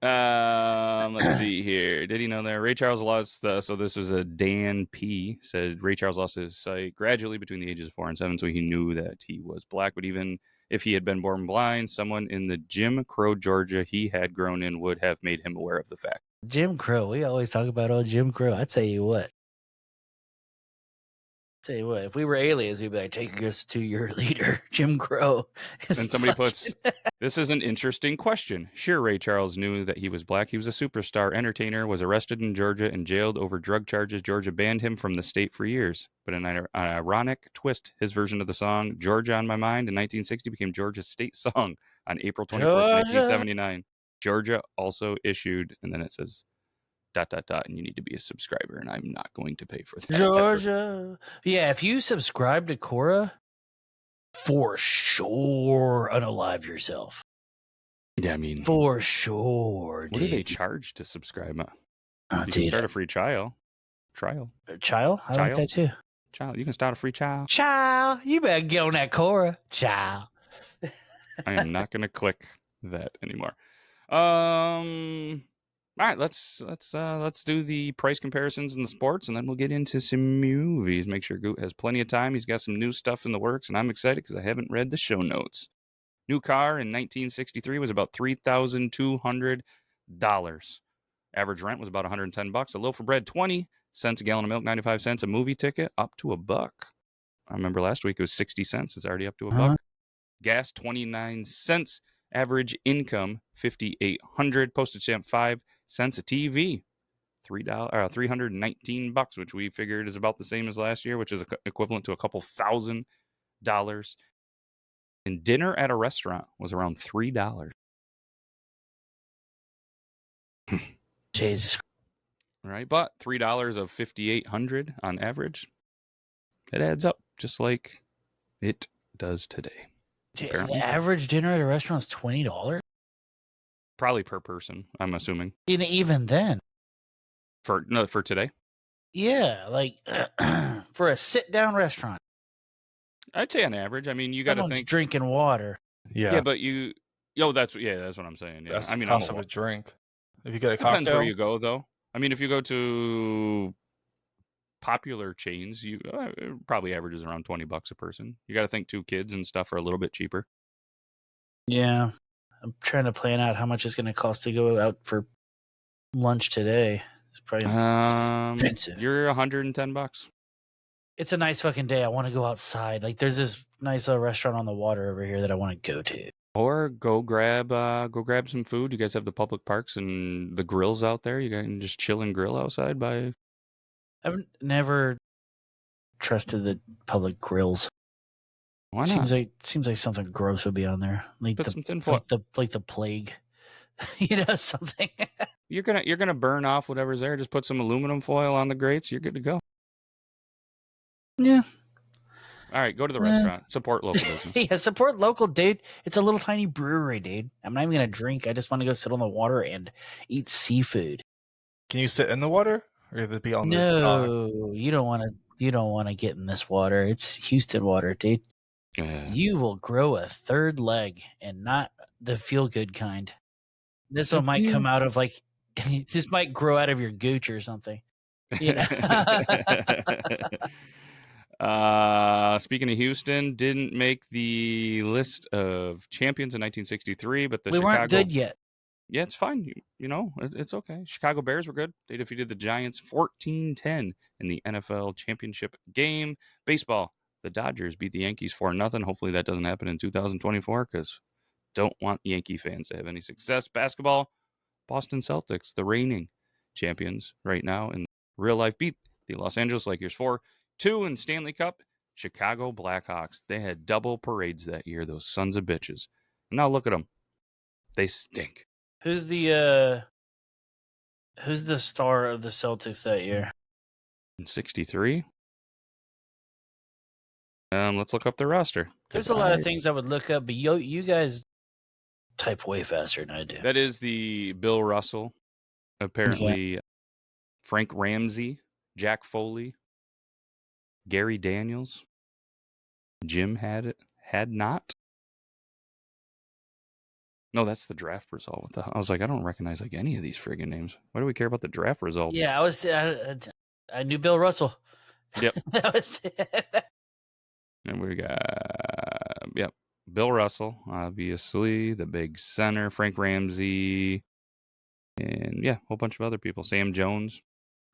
answer. Let's see here. Did he know that Ray Charles lost? So this was a Dan P. said Ray Charles lost his sight gradually between the ages of 4 and 7, so he knew that he was black. But even if he had been born blind, someone in the Jim Crow Georgia he had grown in would have made him aware of the fact. Jim Crow. We always talk about old Jim Crow. I tell you what. If we were aliens, we'd be like, take us to your leader, Jim Crow. And somebody puts, this is an interesting question. Sure, Ray Charles knew that he was black. He was a superstar entertainer, was arrested in Georgia and jailed over drug charges. Georgia banned him from the state for years. But in an ironic twist, his version of the song, Georgia on My Mind, in 1960 became Georgia's state song on April 24th, 1979. Georgia also issued, and then it says, ... and you need to be a subscriber, and I'm not going to pay for that. Georgia. Yeah, if you subscribe to Cora, for sure unalive yourself. Yeah, I mean, for sure. What do they charge to subscribe? You dude, can start a free trial. Child? I Child? like that too. Child, you can start a free child. Child, you better get on that Cora. Child. I am not going to click that anymore. All right, let's do the price comparisons in the sports, and then we'll get into some movies. Make sure Goot has plenty of time. He's got some new stuff in the works, and I'm excited because I haven't read the show notes. New car in 1963 was about $3,200. Average rent was about $110. A loaf of bread, 20 cents. A gallon of milk, 95 cents. A movie ticket, up to $1. I remember last week it was 60 cents. It's already up to $1. Gas, 29 cents. Average income, $5,800. Postage stamp, 5 cents. A TV, $319, which we figured is about the same as last year, which is equivalent to a couple $1,000. And dinner at a restaurant was around $3. Jesus. Right, but $3 of $5,800 on average, it adds up just like it does today. The average dinner at a restaurant is $20? Probably per person, I'm assuming. Even then. For today? Yeah, like for a sit-down restaurant. I'd say on average. I mean, you got to think drinking water. Yeah, but that's what I'm saying. Yeah, that's I mean, the cost of a drink. If you get a cocktail, depends where you go, though. I mean, if you go to popular chains, you probably averages around $20 a person. You got to think 2 kids and stuff are a little bit cheaper. Yeah, I'm trying to plan out how much it's going to cost to go out for lunch today. It's probably expensive. You're $110. It's a nice fucking day. I want to go outside. Like, there's this nice restaurant on the water over here that I want to go to. Or go grab some food. You guys have the public parks and the grills out there. You guys can just chill and grill outside by. I've never trusted the public grills. Why not? Seems like something gross would be on there. Like Put some tinfoil. Like the plague. Something. You're gonna burn off whatever's there. Just put some aluminum foil on the grates. You're good to go. Yeah. All right, go to the restaurant. Support local business. Yeah, support local, dude. It's a little tiny brewery, dude. I'm not even gonna drink. I just want to go sit on the water and eat seafood. Can you sit in the water, or you have to be on the No, you don't want to. You don't want to get in this water. It's Houston water, dude. You will grow a third leg, and not the feel good kind. This one might come out of like This might grow out of your gooch or something. You know? Speaking of Houston, didn't make the list of champions in 1963, but the We Chicago. weren't good yet. Yeah, it's fine. You know, it's okay. Chicago Bears were good. They defeated the Giants 14-10 in the NFL championship game. Baseball, the Dodgers beat the Yankees 4-0. Hopefully that doesn't happen in 2024 because don't want Yankee fans to have any success. Basketball, Boston Celtics, the reigning champions right now in real life, beat the Los Angeles Lakers 4-2 in Stanley Cup. Chicago Blackhawks, they had double parades that year, those sons of bitches. And now look at them. They stink. Who's the star of the Celtics that year? In 63. Let's look up the roster. There's a lot of things I would look up, but you guys type way faster than I do. That is the Bill Russell. Apparently, Frank Ramsey, Jack Foley, Gary Daniels, Jim had not. No, that's the draft result. What the hell? I was like, I don't recognize like any of these friggin' names. Why do we care about the draft result? Yeah, I knew Bill Russell. Yep. That was it. And we got, Bill Russell, obviously, the big center, Frank Ramsey, and a whole bunch of other people. Sam Jones,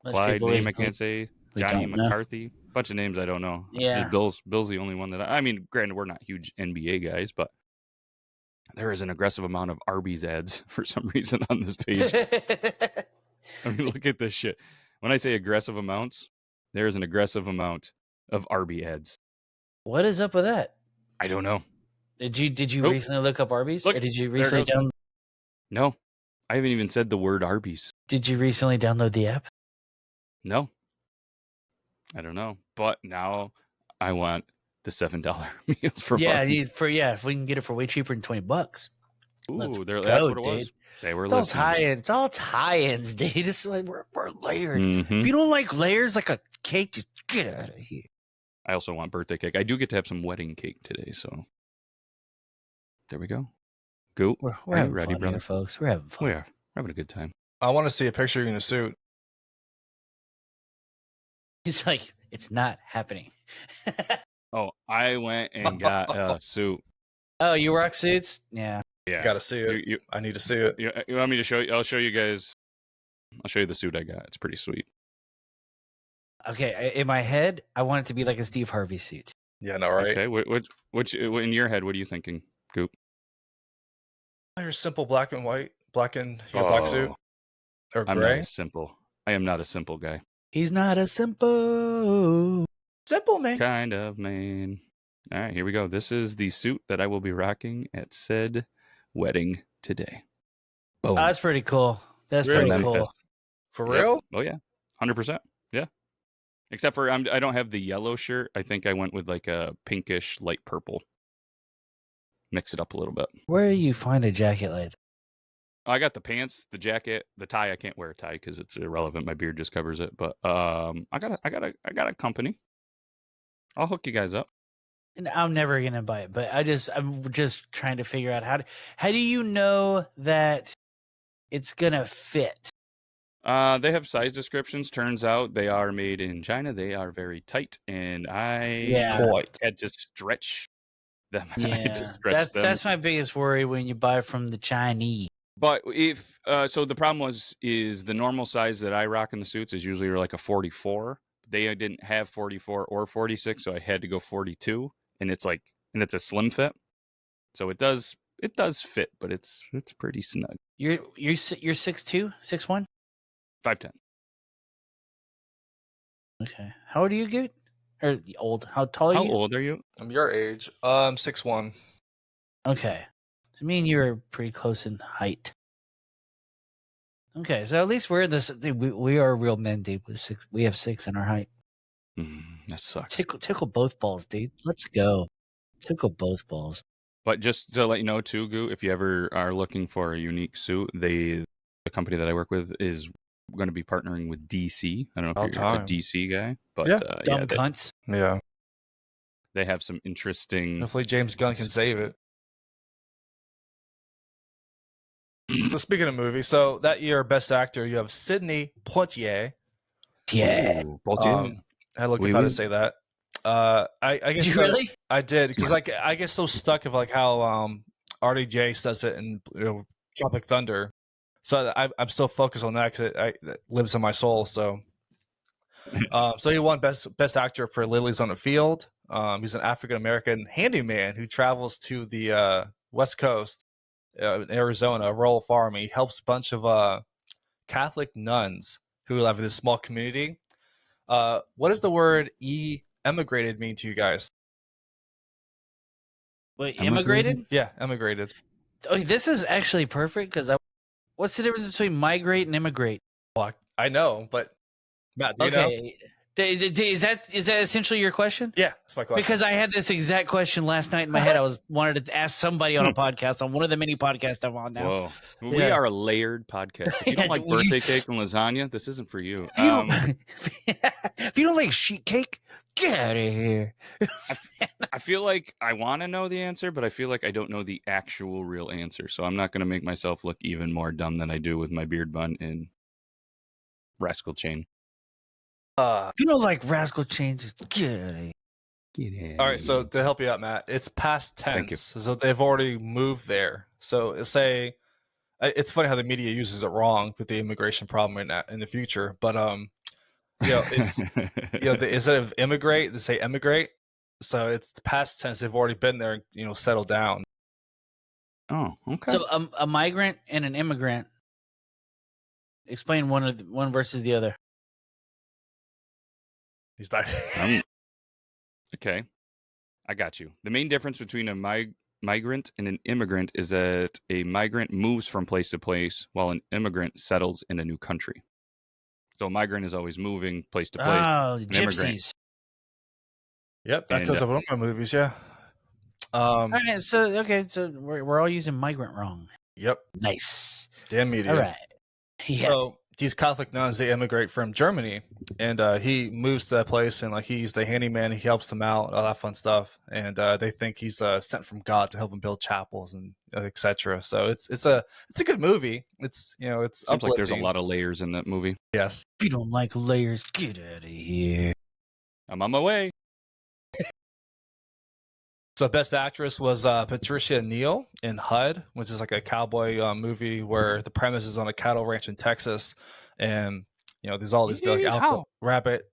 Clyde, name I can't say, Johnny McCarthy, bunch of names I don't know. Yeah. Just Bill's the only one that I mean, granted, we're not huge NBA guys, but there is an aggressive amount of Arby's ads for some reason on this page. I mean, look at this shit. When I say aggressive amounts, there is an aggressive amount of Arby ads. What is up with that? I don't know. Did you recently look up Arby's? Look, or did you recently No, I haven't even said the word Arby's. Did you recently download the app? No. I don't know. But now I want the $7 meals for Arby's. If we can get it for way cheaper than $20. Ooh, Let's that's what it dude. was. They were It's all listening. tie-ins. It's all tie-ins, dude. It's like we're layered. Mhm. If you don't like layers like a cake, just get out of here. I also want birthday cake. I do get to have some wedding cake today, so there we go. Go. We're Are you having ready, fun brother? here, folks. We're having fun. We are. We're having a good time. I want to see a picture of you in a suit. It's like, it's not happening. Oh, I went and got a suit. Oh, you rock suits? Yeah. Yeah. Gotta see it. I need to see it. You want me to show you? I'll show you guys. I'll show you the suit I got. It's pretty sweet. Okay, in my head, I want it to be like a Steve Harvey suit. Yeah, no, right? Okay, which in your head, what are you thinking, Goop? Your simple black and white, black suit, or I'm gray. not simple. I am not a simple guy. He's not a simple man. Kind of man. All right, here we go. This is the suit that I will be rocking at said wedding today. Boom. Oh, that's pretty cool. That's Really? pretty Memphis. cool. For Yep. real? Oh yeah, 100%. Yeah. Except for I don't have the yellow shirt. I think I went with like a pinkish light purple. Mix it up a little bit. Where do you find a jacket like that? I got the pants, the jacket, the tie. I can't wear a tie because it's irrelevant. My beard just covers it. But I got a company. I'll hook you guys up. And I'm never gonna buy it, but I'm just trying to figure out how do you know that it's gonna fit? They have size descriptions. Turns out they are made in China. They are very tight, and I had to stretch them. I had to stretch them. That's my biggest worry when you buy from the Chinese. But if so, the problem is the normal size that I rock in the suits is usually like a 44. They didn't have 44 or 46, so I had to go 42, and it's a slim fit, so it does fit, but it's pretty snug. You're 6'2", 6'1"? 5'10". Okay. How old are you, Good? Or old? How tall are you? How old are you? I'm your age. 6'1". Okay. So me and you are pretty close in height. Okay, so at least we're this. We are real men, dude. We have 6 in our height. That sucks. Tickle both balls, dude. Let's go. Tickle both balls. But just to let you know, too, Goo, if you ever are looking for a unique suit, the company that I work with is going to be partnering with DC. I don't know if you're a DC guy, but dumb cunts. Yeah. They have some interesting. Hopefully James Gunn can save it. So speaking of movies, so that year, Best Actor, you have Sidney Poitier. Yeah. Ooh, Poitier. I look Oui, how oui. to say that. I Did guess you so- really? I did because like I get so stuck of like how RDJ says it in Tropic Thunder, so I'm so focused on that because it lives in my soul. So so he won best actor for Lilies on the Field. He's an African American handyman who travels to the West Coast in Arizona, a rural farm. He helps a bunch of Catholic nuns who live in this small community. What does the word emigrated mean to you guys? Wait, immigrated? Yeah, emigrated. Oh, this is actually perfect because what's the difference between migrate and immigrate? Well, I know, but Matt, do you know? Okay. Is that essentially your question? Yeah, that's my question. Because I had this exact question last night in my head. I wanted to ask somebody on a podcast, on one of the many podcasts I'm on now. Whoa. We Yeah. are a layered podcast. If you don't like Well, birthday cake and lasagna, this isn't for you. If you don't, if you don't like sheet cake, get out of here. I feel like I want to know the answer, but I feel like I don't know the actual real answer. So I'm not going to make myself look even more dumb than I do with my beard bun and rascal chain. If you don't like rascal changes, get out of here. All right, so to help you out, Matt, it's past Thank you. tense, so they've already moved there. So say it's funny how the media uses it wrong with the immigration problem in the future, but it's instead of immigrate, they say emigrate. So it's past tense; they've already been there, settled down. Oh, okay. So a migrant and an immigrant. Explain one versus the other. He's not. Okay, I got you. The main difference between a migrant and an immigrant is that a migrant moves from place to place, while an immigrant settles in a new country. So a migrant is always moving place to place. Oh, immigrant. gypsies. Yep, that And, goes up in one of my movies. Yeah. All right, so we're all using migrant wrong. Yep. Nice. Damn media. All right. Yeah. So these Catholic nuns, they immigrate from Germany, and he moves to that place, and like he's the handyman, he helps them out, all that fun stuff, and they think he's sent from God to help them build chapels and etc. So it's a good movie. It's it's Seems like there's a uplifting. lot of layers in that movie. Yes. If you don't like layers, get out of here. I'm on my way. So best actress was Patricia Neal in HUD, which is like a cowboy movie where the premise is on a cattle ranch in Texas, and there's all these like rapid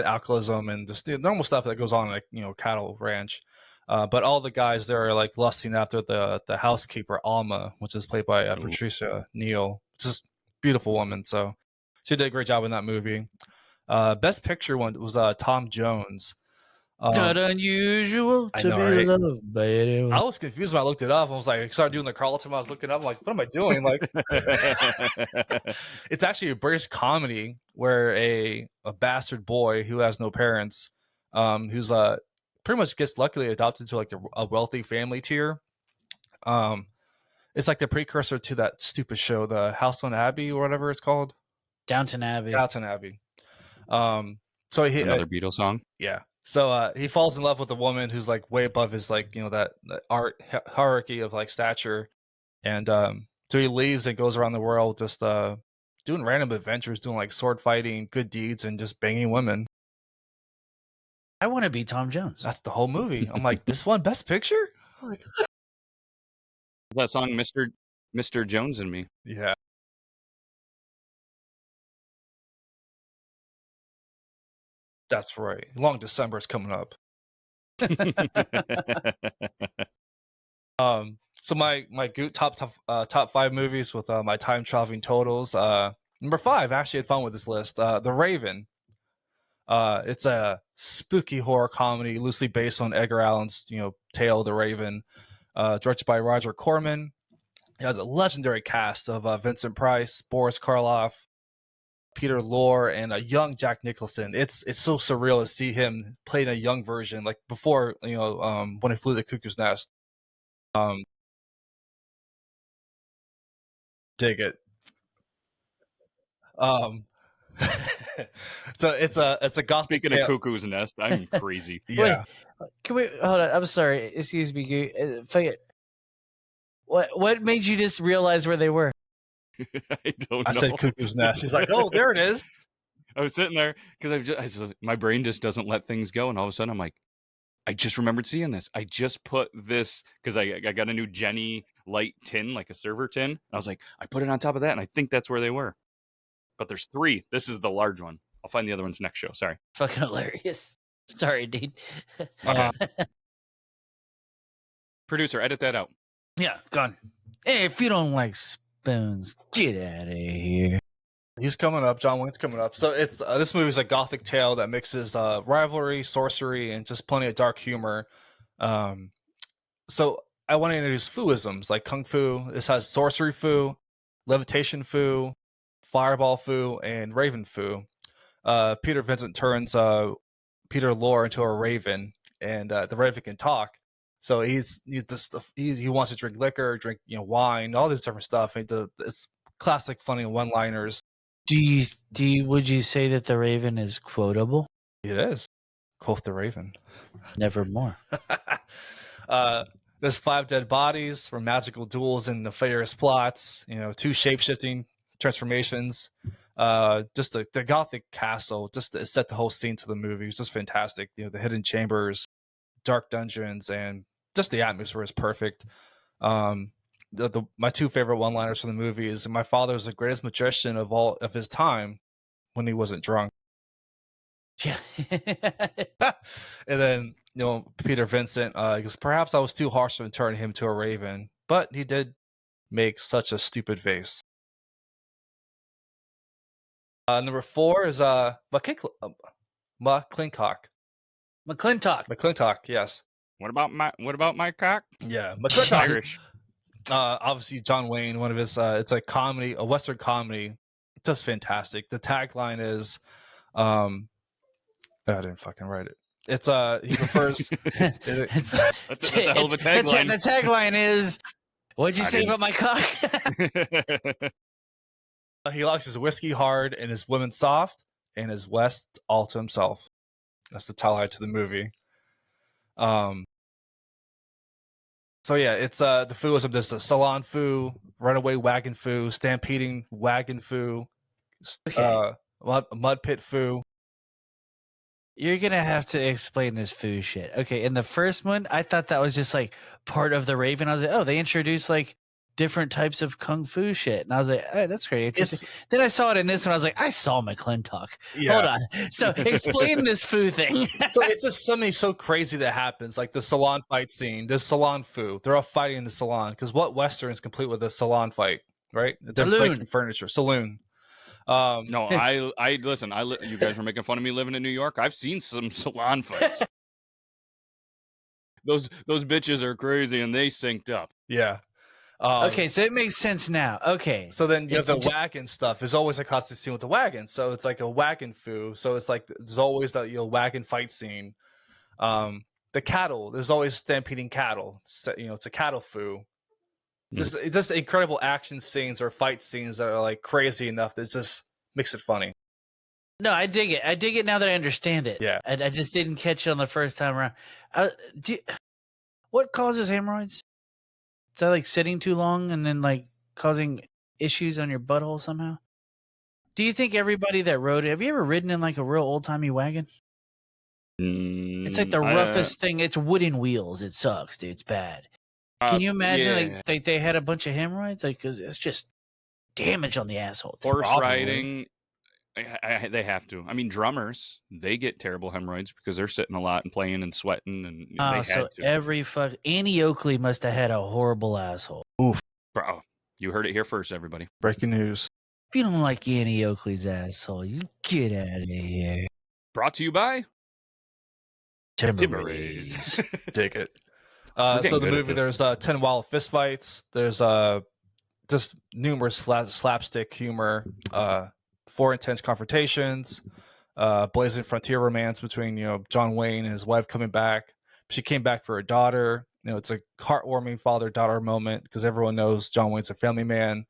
alcoholism and just the normal stuff that goes on like cattle ranch. But all the guys there are like lusting after the housekeeper Alma, which is played by Patricia Neal. Just beautiful woman. So she did a great job in that movie. Best picture one was Tom Jones. Not unusual I to know, be right? loved by anyone. I was confused when I looked it up. I was like, I started doing the Carlton. I was looking up. I'm like, what am I doing? Like, it's actually a British comedy where a bastard boy who has no parents, who's pretty much gets luckily adopted to like a wealthy family tier. It's like the precursor to that stupid show, the House on Abbey or whatever it's called. Downton Abbey. Downton Abbey. So he Another Beatles song. Yeah. So he falls in love with a woman who's like way above his like that art hierarchy of like stature, and so he leaves and goes around the world just doing random adventures, doing like sword fighting, good deeds, and just banging women. I want to be Tom Jones. That's the whole movie. I'm like, this one Best Picture? That song, Mr. Jones and Me. Yeah. That's right. Long December is coming up. So my top 5 movies with my time traveling totals. Number 5, I actually had fun with this list. The Raven. It's a spooky horror comedy loosely based on Edgar Allan's tale, The Raven. Directed by Roger Corman. It has a legendary cast of Vincent Price, Boris Karloff, Peter Lorre, and a young Jack Nicholson. It's so surreal to see him playing a young version, like before When He Flew the Cuckoo's Nest. Dig it. So it's a gospel. Speaking of Cuckoo's Nest, I'm crazy. Yeah. Wait, can we hold on? I'm sorry. Excuse me. What made you just realize where they were? I don't know. I said cuckoo's nest. He's like, oh, there it is. I was sitting there because my brain just doesn't let things go, and all of a sudden I'm like, I just remembered seeing this. I just put this because I got a new Jenny light tin, like a server tin. And I was like, I put it on top of that, and I think that's where they were. But there's 3. This is the large one. I'll find the other ones next show. Sorry. Fucking hilarious. Sorry, dude. Okay. Producer, edit that out. Yeah, gone. Hey, if you don't like spoons, get out of here. He's coming up. John Wayne's coming up. So it's this movie's a gothic tale that mixes rivalry, sorcery, and just plenty of dark humor. So I want to introduce fooisms like kung fu. This has sorcery foo, levitation foo, fireball foo, and raven foo. Peter Vincent turns Peter Lorre into a raven, and the raven can talk. So he wants to drink liquor, drink wine, all this different stuff. It's classic funny one-liners. Would you say that the Raven is quotable? It is. Quoth the Raven. Nevermore. There's 5 dead bodies from magical duels and nefarious plots. 2 shape-shifting transformations. Just the gothic castle, just to set the whole scene to the movie. It's just fantastic. The hidden chambers, dark dungeons, and just the atmosphere is perfect. My 2 favorite one-liners from the movie is my father's the greatest magician of all of his time when he wasn't drunk. Yeah. And then Peter Vincent goes, perhaps I was too harsh to turn him to a raven, but he did make such a stupid face. Number 4 is McClintock. McClintock. Yes. What about my cock? Yeah, It's McClintock. Irish. Obviously John Wayne, one of his it's a comedy, a western comedy, just fantastic. The tagline is I didn't fucking write it. It's he prefers That's a hell of a tagline. The tagline is, what'd you say about my cock? he likes his whiskey hard and his women soft and his west all to himself. That's the tagline to the movie. So yeah, it's the fooism. There's a salon foo, runaway wagon foo, stampeding wagon foo, mud pit foo. You're gonna have to explain this foo shit. Okay, in the first one, I thought that was just like part of the Raven. I was like, oh, they introduced like different types of kung fu shit, and I was like, oh, that's very interesting. Then I saw it in this one. I was like, I saw McClintock. Yeah. Hold on. So explain this foo thing. So it's just something so crazy that happens, like the salon fight scene. There's salon foo. They're all fighting in the salon because what western is complete with a salon fight, right? They're breaking furniture. Saloon. No, I listen. You guys were making fun of me living in New York. I've seen some salon fights. Those bitches are crazy, and they synced up. Yeah. Okay, so it makes sense now. Okay. So then you have the wagon stuff. There's always a classic scene with the wagon. So it's like a wagon foo. So it's like there's always that wagon fight scene. The cattle. There's always stampeding cattle. It's a cattle foo. Just incredible action scenes or fight scenes that are like crazy enough that just makes it funny. No, I dig it. I dig it now that I understand it. Yeah. I just didn't catch it on the first time around. What causes hemorrhoids? Is that like sitting too long and then like causing issues on your butthole somehow? Do you think everybody that rode it, have you ever ridden in like a real old timey wagon? It's like the roughest thing. It's wooden wheels. It sucks, dude. It's bad. Can you imagine like they had a bunch of hemorrhoids? Like, cause it's just damage on the asshole. Horse riding, they have to. I mean, drummers, they get terrible hemorrhoids because they're sitting a lot and playing and sweating, and they had to. Annie Oakley must have had a horrible asshole. Oof, bro, you heard it here first, everybody. Breaking news. If you don't like Annie Oakley's asshole, you get out of here. Brought to you by Timberrays. Dig it. So the movie, there's 10 wild fistfights. There's just numerous slapstick humor, 4 intense confrontations, blazing frontier romance between John Wayne and his wife coming back. She came back for her daughter. It's a heartwarming father-daughter moment because everyone knows John Wayne's a family man.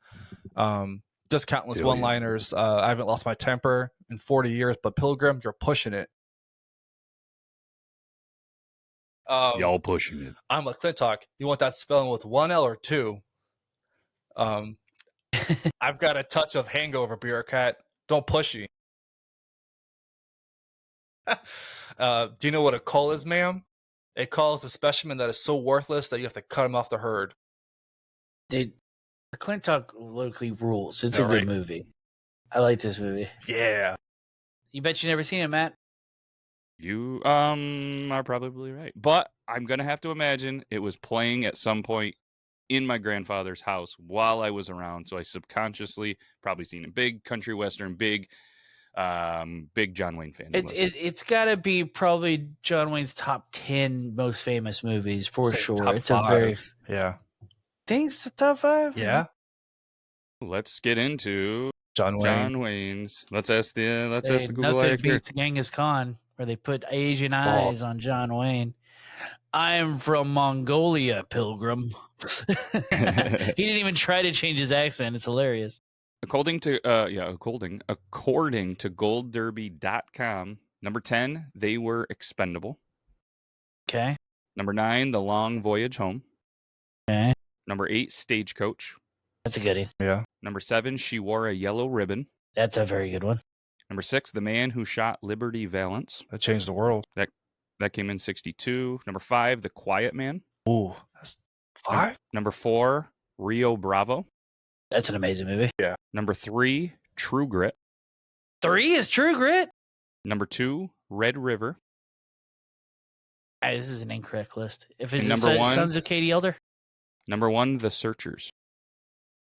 Just countless one-liners. I haven't lost my temper in 40 years, but Pilgrim, you're pushing it. Y'all pushing it. I'm McClintock. You want that spelling with 1 L or 2? I've got a touch of hangover, bureaucrat. Don't push me. Do you know what a cull is, ma'am? A cull is a specimen that is so worthless that you have to cut him off the herd. Dude, McClintock locally rules. It's Yeah, a good right. movie. I like this movie. Yeah. You bet you never seen it, Matt? You are probably right. But I'm going to have to imagine it was playing at some point in my grandfather's house while I was around. So I subconsciously probably seen it. Big country western, big John Wayne fan. It's got to be probably John Wayne's top 10 most famous movies for Say sure. top It's 5. a very Yeah. think it's the top 5. Yeah. Let's get into John Wayne. John Wayne's. Let's ask the Google Nothing eye here. beats Genghis Khan, where they put Asian eyes on John Wayne. I am from Mongolia, pilgrim. He didn't even try to change his accent. It's hilarious. According to goldderby.com, number 10, They Were Expendable. Okay. Number 9, The Long Voyage Home. Okay. Number 8, Stagecoach. That's a goodie. Yeah. Number 7, She Wore a Yellow Ribbon. That's a very good one. Number 6, The Man Who Shot Liberty Valance. That changed the world. That came in 62. Number 5, The Quiet Man. Ooh, that's 5? Number 4, Rio Bravo. That's an amazing movie. Number 3, True Grit. 3 is True Grit. Number 2, Red River. This is an incorrect list. If it's number 1 Sons of Katie Elder. Number 1, The Searchers.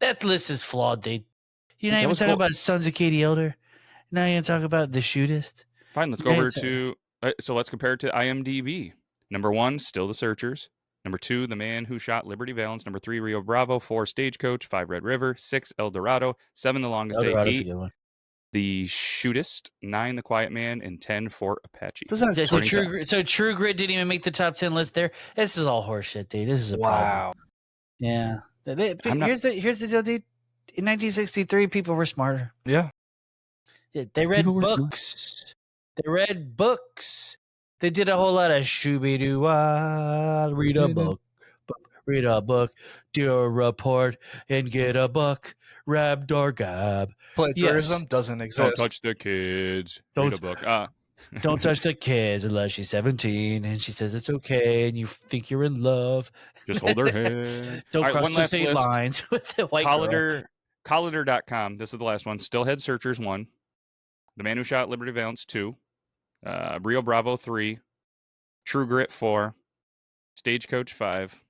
That list is flawed, dude. You're not That even was talking cool. about Sons of Katie Elder. Now you're going to talk about The Shootist. Fine, let's go over to so let's compare it to IMDb. Number 1, still The Searchers. Number 2, The Man Who Shot Liberty Valance. Number 3, Rio Bravo. 4, Stagecoach. 5, Red River. 6, El Dorado. 7, The Longest Day. Eldorado's a 8, good one. The Shootist. 9, The Quiet Man. And 10, Fort Apache. So According to- True Grit didn't even make the top 10 list there. This is all horseshit, dude. This is a problem. Wow. Yeah. I'm not- Here's the deal, dude. In 1963, people were smarter. Yeah. They read People were smart. books. They read books. They did a whole lot of shooby-doo-wah, read a book, do a report, and get a book, rab door gab. Plagiarism doesn't Don't exist. touch the kids. Don't- Read a book. Don't touch the kids unless she's 17 and she says it's okay and you think you're in love. Just hold her hand. Don't All right, cross one the last state list. lines with the white girl. Collider.com. This is the last one. Stillhead Searchers 1. The Man Who Shot Liberty Valance 2. Rio Bravo 3. True Grit 4. Stagecoach 5.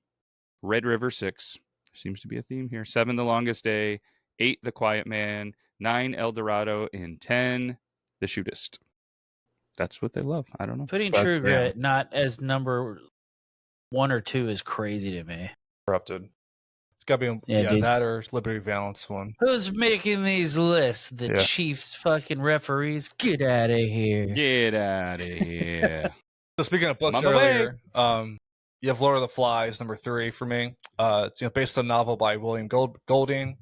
Red River 6. Seems to be a theme here. 7, The Longest Day. 8, The Quiet Man. 9, El Dorado. And 10, The Shootist. That's what they love. I don't know. Putting But, True yeah. Grit not as number 1 or 2 is crazy to me. Corrupted. It's got to be Yeah, dude. that or Liberty Valance one. Who's making these lists? The Yeah. Chiefs fucking referees? Get out of here. Get out of here. So speaking of books I'm on my way. earlier, you have Lord of the Flies, number 3 for me. It's based on a novel by William Golding.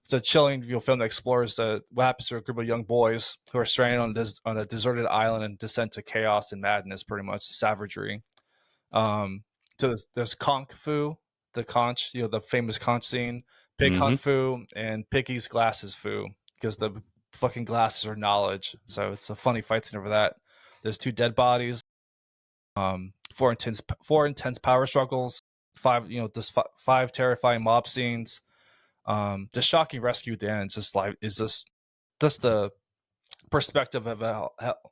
It's a chilling film that explores what happens to a group of young boys who are stranded on a deserted island and descent to chaos and madness, pretty much savagery. So there's Conch Fu, the conch, the famous conch scene, Pig Hunt Fu, and Piggy's Glasses Fu, because the fucking glasses are knowledge. So it's a funny fight scene over that. There's 2 dead bodies, 4 intense power struggles, 5 5 terrifying mob scenes. The shocking rescue at the end is just the perspective of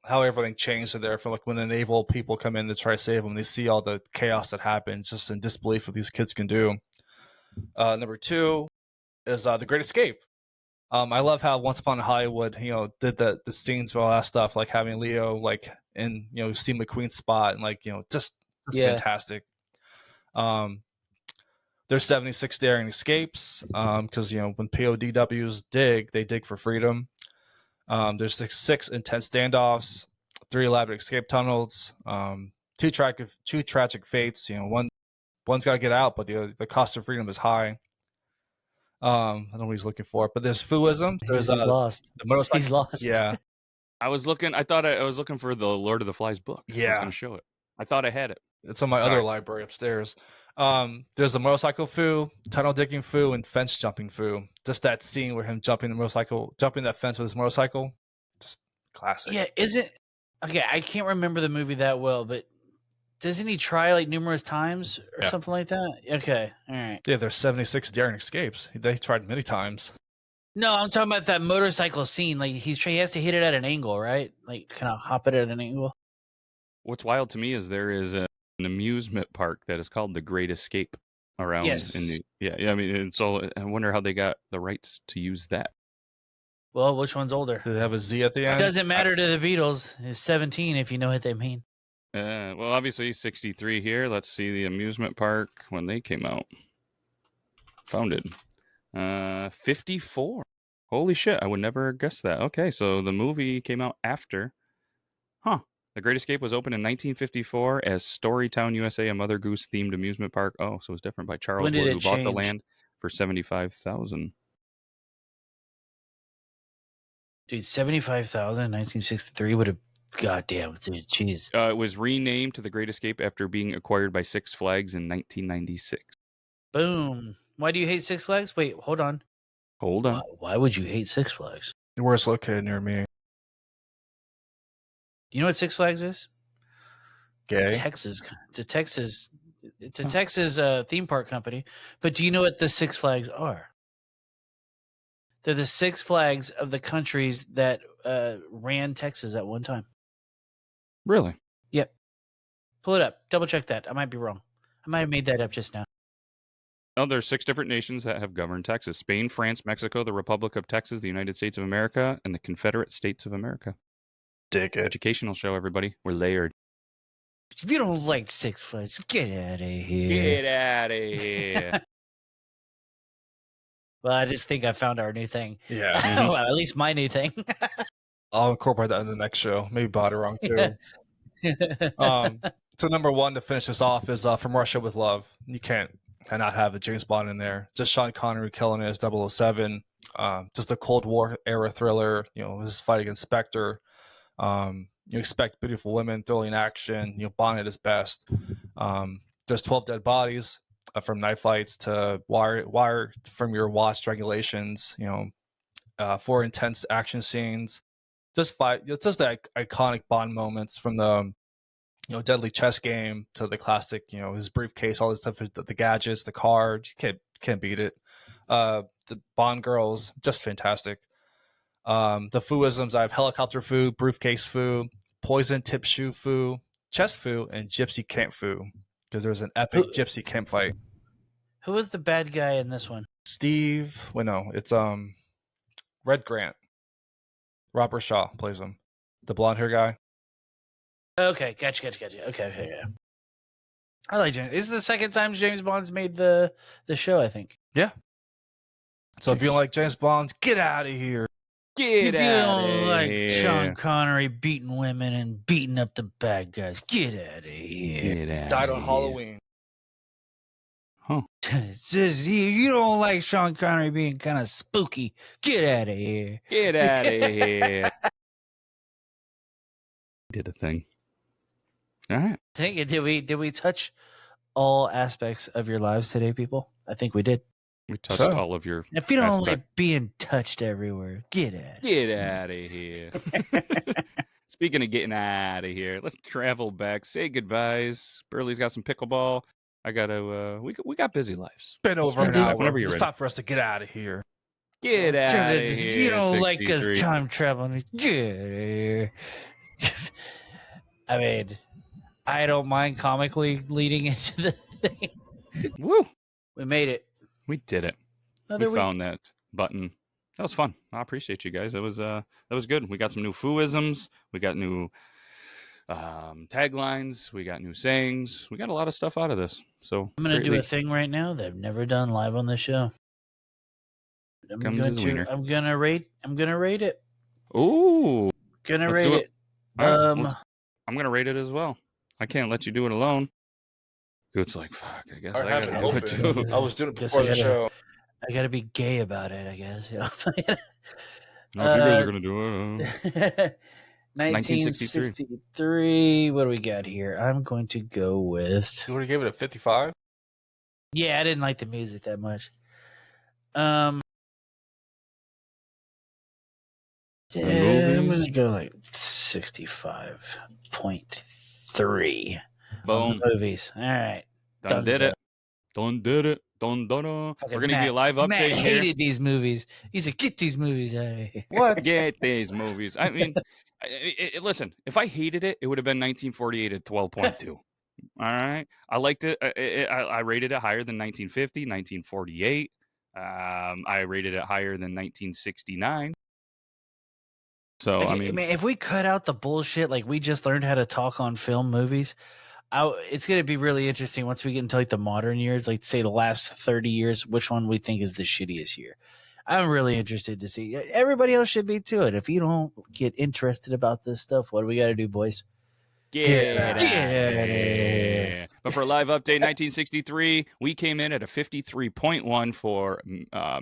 how everything changed there from like when the naval people come in to try to save them. They see all the chaos that happens, just in disbelief what these kids can do. Number 2 is The Great Escape. I love how Once Upon a Hollywood, did the scenes with all that stuff, like having Leo like in Steve McQueen's spot, and like just fantastic. There's 76 daring escapes, because when PODWs they dig for freedom. There's 6 intense standoffs, 3 elaborate escape tunnels, 2 tragic fates. One's got to get out, but the cost of freedom is high. I don't know what he's looking for, but there's Fooism. There's He's lost. the motorcycle. He's lost. Yeah, I thought I was looking for the Lord of the Flies book. I was Yeah. going to show it. I thought I had it. it's on my Sorry. other library upstairs. There's a motorcycle foo, tunnel digging foo, and fence jumping foo. Just that scene where him jumping that fence with his motorcycle, just classic. Yeah, isn't okay? I can't remember the movie that well, but doesn't he try like numerous times or Yeah. something like that? Okay, all right. Yeah, there's 76 daring escapes. They tried many times. No, I'm talking about that motorcycle scene. Like he has to hit it at an angle, right? Like kind of hop it at an angle. What's wild to me is there is an amusement park that is called the Great Escape around. Yes. I mean, and so I wonder how they got the rights to use that. Well, which one's older? Did they have a Z at the It end? doesn't matter to the Beatles. It's 17 if you know what they mean. Well, obviously 63 here. Let's see the amusement park when they came out. Founded. 54. Holy shit, I would never guess that. Okay, so the movie came out after. Huh. The Great Escape was opened in 1954 as Storytown, USA, a Mother Goose themed amusement park. Oh, so it was different by Charles When did Wood, it who bought the change? land for $75,000. Dude, 75,000 in 1963 would have. Goddamn, dude, jeez. It was renamed to the Great Escape after being acquired by Six Flags in 1996. Boom. Why do you hate Six Flags? Wait, hold on. Hold on. Why would you hate Six Flags? Where it's located near me. Do you know what Six Flags is? Gay. Texas. It's a Texas theme park company. But do you know what the Six Flags are? They're the Six Flags of the countries that ran Texas at one time. Really? Yep. Pull it up. Double check that. I might be wrong. I might have made that up just now. Oh, there's 6 different nations that have governed Texas: Spain, France, Mexico, the Republic of Texas, the United States of America, and the Confederate States of America. Dig it. Educational show, everybody. We're layered. If you don't like Six Flags, get out of here. Get out of here. Well, I just think I found our new thing. Yeah. Well, at least my new thing. I'll incorporate that in the next show. Maybe bought it wrong too. So number 1 to finish this off is From Russia with Love. You cannot have a James Bond in there. Just Sean Connery killing it as 007. Just a Cold War era thriller. His fight against Spectre. You expect beautiful women, thrilling action. Bond at his best. There's 12 dead bodies, from knife fights to wire from your watch strangulations. 4 intense action scenes. Just the iconic Bond moments, from the deadly chess game to the classic, his briefcase, all this stuff, the gadgets, the card. You can't beat it. The Bond girls, just fantastic. The fooisms, I have helicopter foo, briefcase foo, poison tip shoe foo, chess foo, and gypsy camp foo, because there's an epic gypsy camp fight. Who was the bad guy in this one? Steve, it's Red Grant. Robert Shaw plays him, the blonde hair guy. Okay, gotcha. Okay, yeah. I like James. This is the second time James Bond's made the show, I think. Yeah. So if you don't like James Bond, get out of here. If you don't like Sean Connery beating women and beating up the bad guys, get out of here. Died on Halloween. Huh. You don't like Sean Connery being kind of spooky, get out of here. Get out of here. Did a thing. All right. Did we touch all aspects of your lives today, people? I think we did. We touched all of your. If you don't like being touched everywhere, get out. Get out of here. Speaking of getting out of here, let's travel back. Say goodbyes. Burley's got some pickleball. I gotta. We got busy lives. Been over an hour. Whenever you're it's ready. time for us to get out of here. Get out of here. You don't like 63. us time traveling. Get out of here. I mean, I don't mind comically leading into the thing. Woo! We made it. We did it. Another we week. found that button. That was fun. I appreciate you guys. That was good. We got some new fooisms. We got new taglines. We got new sayings. We got a lot of stuff out of this. So I'm going to do a thing right now that I've never done live on the show. I'm going to rate it. Ooh. Gonna Let's rate do it. All right, I'm going to rate it as well. I can't let you do it alone. Goot's like, fuck, I guess I gotta do it too. I was doing it before the show. I gotta be gay about it, I guess. No, if you guys are gonna do it. 1963. What do we got here? I'm going to go with. You already gave it a 55? Yeah, I didn't like the music that much. Yeah, I'm gonna go like 65.3 on the Boom. movies. All right, Done did Dunzo. it. Done did it. Done done. We're Fucking gonna give you a live Matt update here. hated these movies. He said, "Get these movies out of here." What? Get these movies. I mean, listen. If I hated it, it would have been 1948 at 12.2. All right. I liked it. I rated it higher than 1950, 1948. I rated it higher than 1969. So Like, I mean, if we cut out the bullshit, like we just learned how to talk on film movies, it's going to be really interesting once we get into like the modern years, like say the last 30 years, which one we think is the shittiest year. I'm really interested to see. Everybody else should be too. If you don't get interested about this stuff, what do we got to do, boys? get out out of of here. here. But for a live update, 1963, we came in at a 53.1 for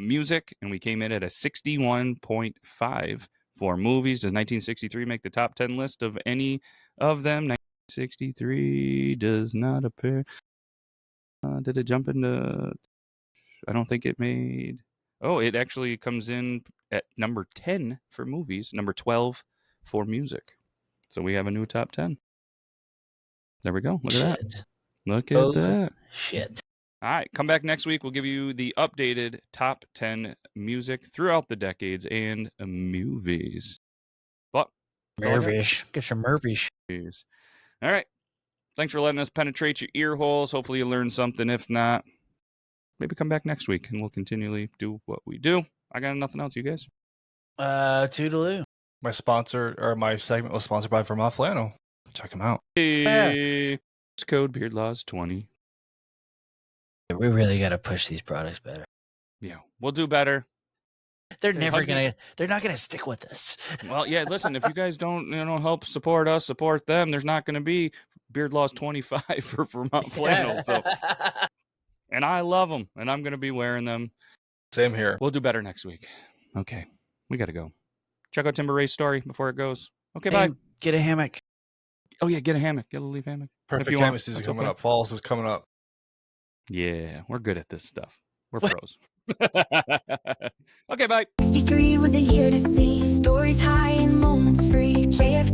music, and we came in at a 61.5 for movies. Does 1963 make the top 10 list of any of them? 1963 does not appear. Did it jump into? I don't think it made. Oh, it actually comes in at number 10 for movies, number 12 for music. So we have a new top 10. There we go. Look at that. Shit. Look at Oh, that. shit. All right. Come back next week. We'll give you the updated top 10 music throughout the decades and movies. But that's all I got. Mervish. Get your Mervish. All right. Thanks for letting us penetrate your ear holes. Hopefully you learned something. If not, maybe come back next week and we'll continually do what we do. I got nothing else, you guys. Toodaloo. My sponsor or my segment was sponsored by Vermont Flannel. Check them out. Hey, it's code BeardLaws20. We really got to push these products better. Yeah, we'll do better. They're Hey, never hugs and- gonna. They're not gonna stick with us. Well, yeah, listen, if you guys don't, help support us, support them, there's not going to be Beard Laws 25 for Vermont Flannel. So, and I love them, and I'm going to be wearing them. Same here. We'll do better next week. Okay, we got to go. Check out Timber Ray's story before it goes. Okay, bye. And get a hammock. Oh, yeah, get a hammock. Get a leaf hammock. Perfect you want, camping season that's coming okay. up. Falls is coming up. Yeah, we're good at this stuff. We're pros. Okay, bye. 63 was a year to see stories high and moments free. JFK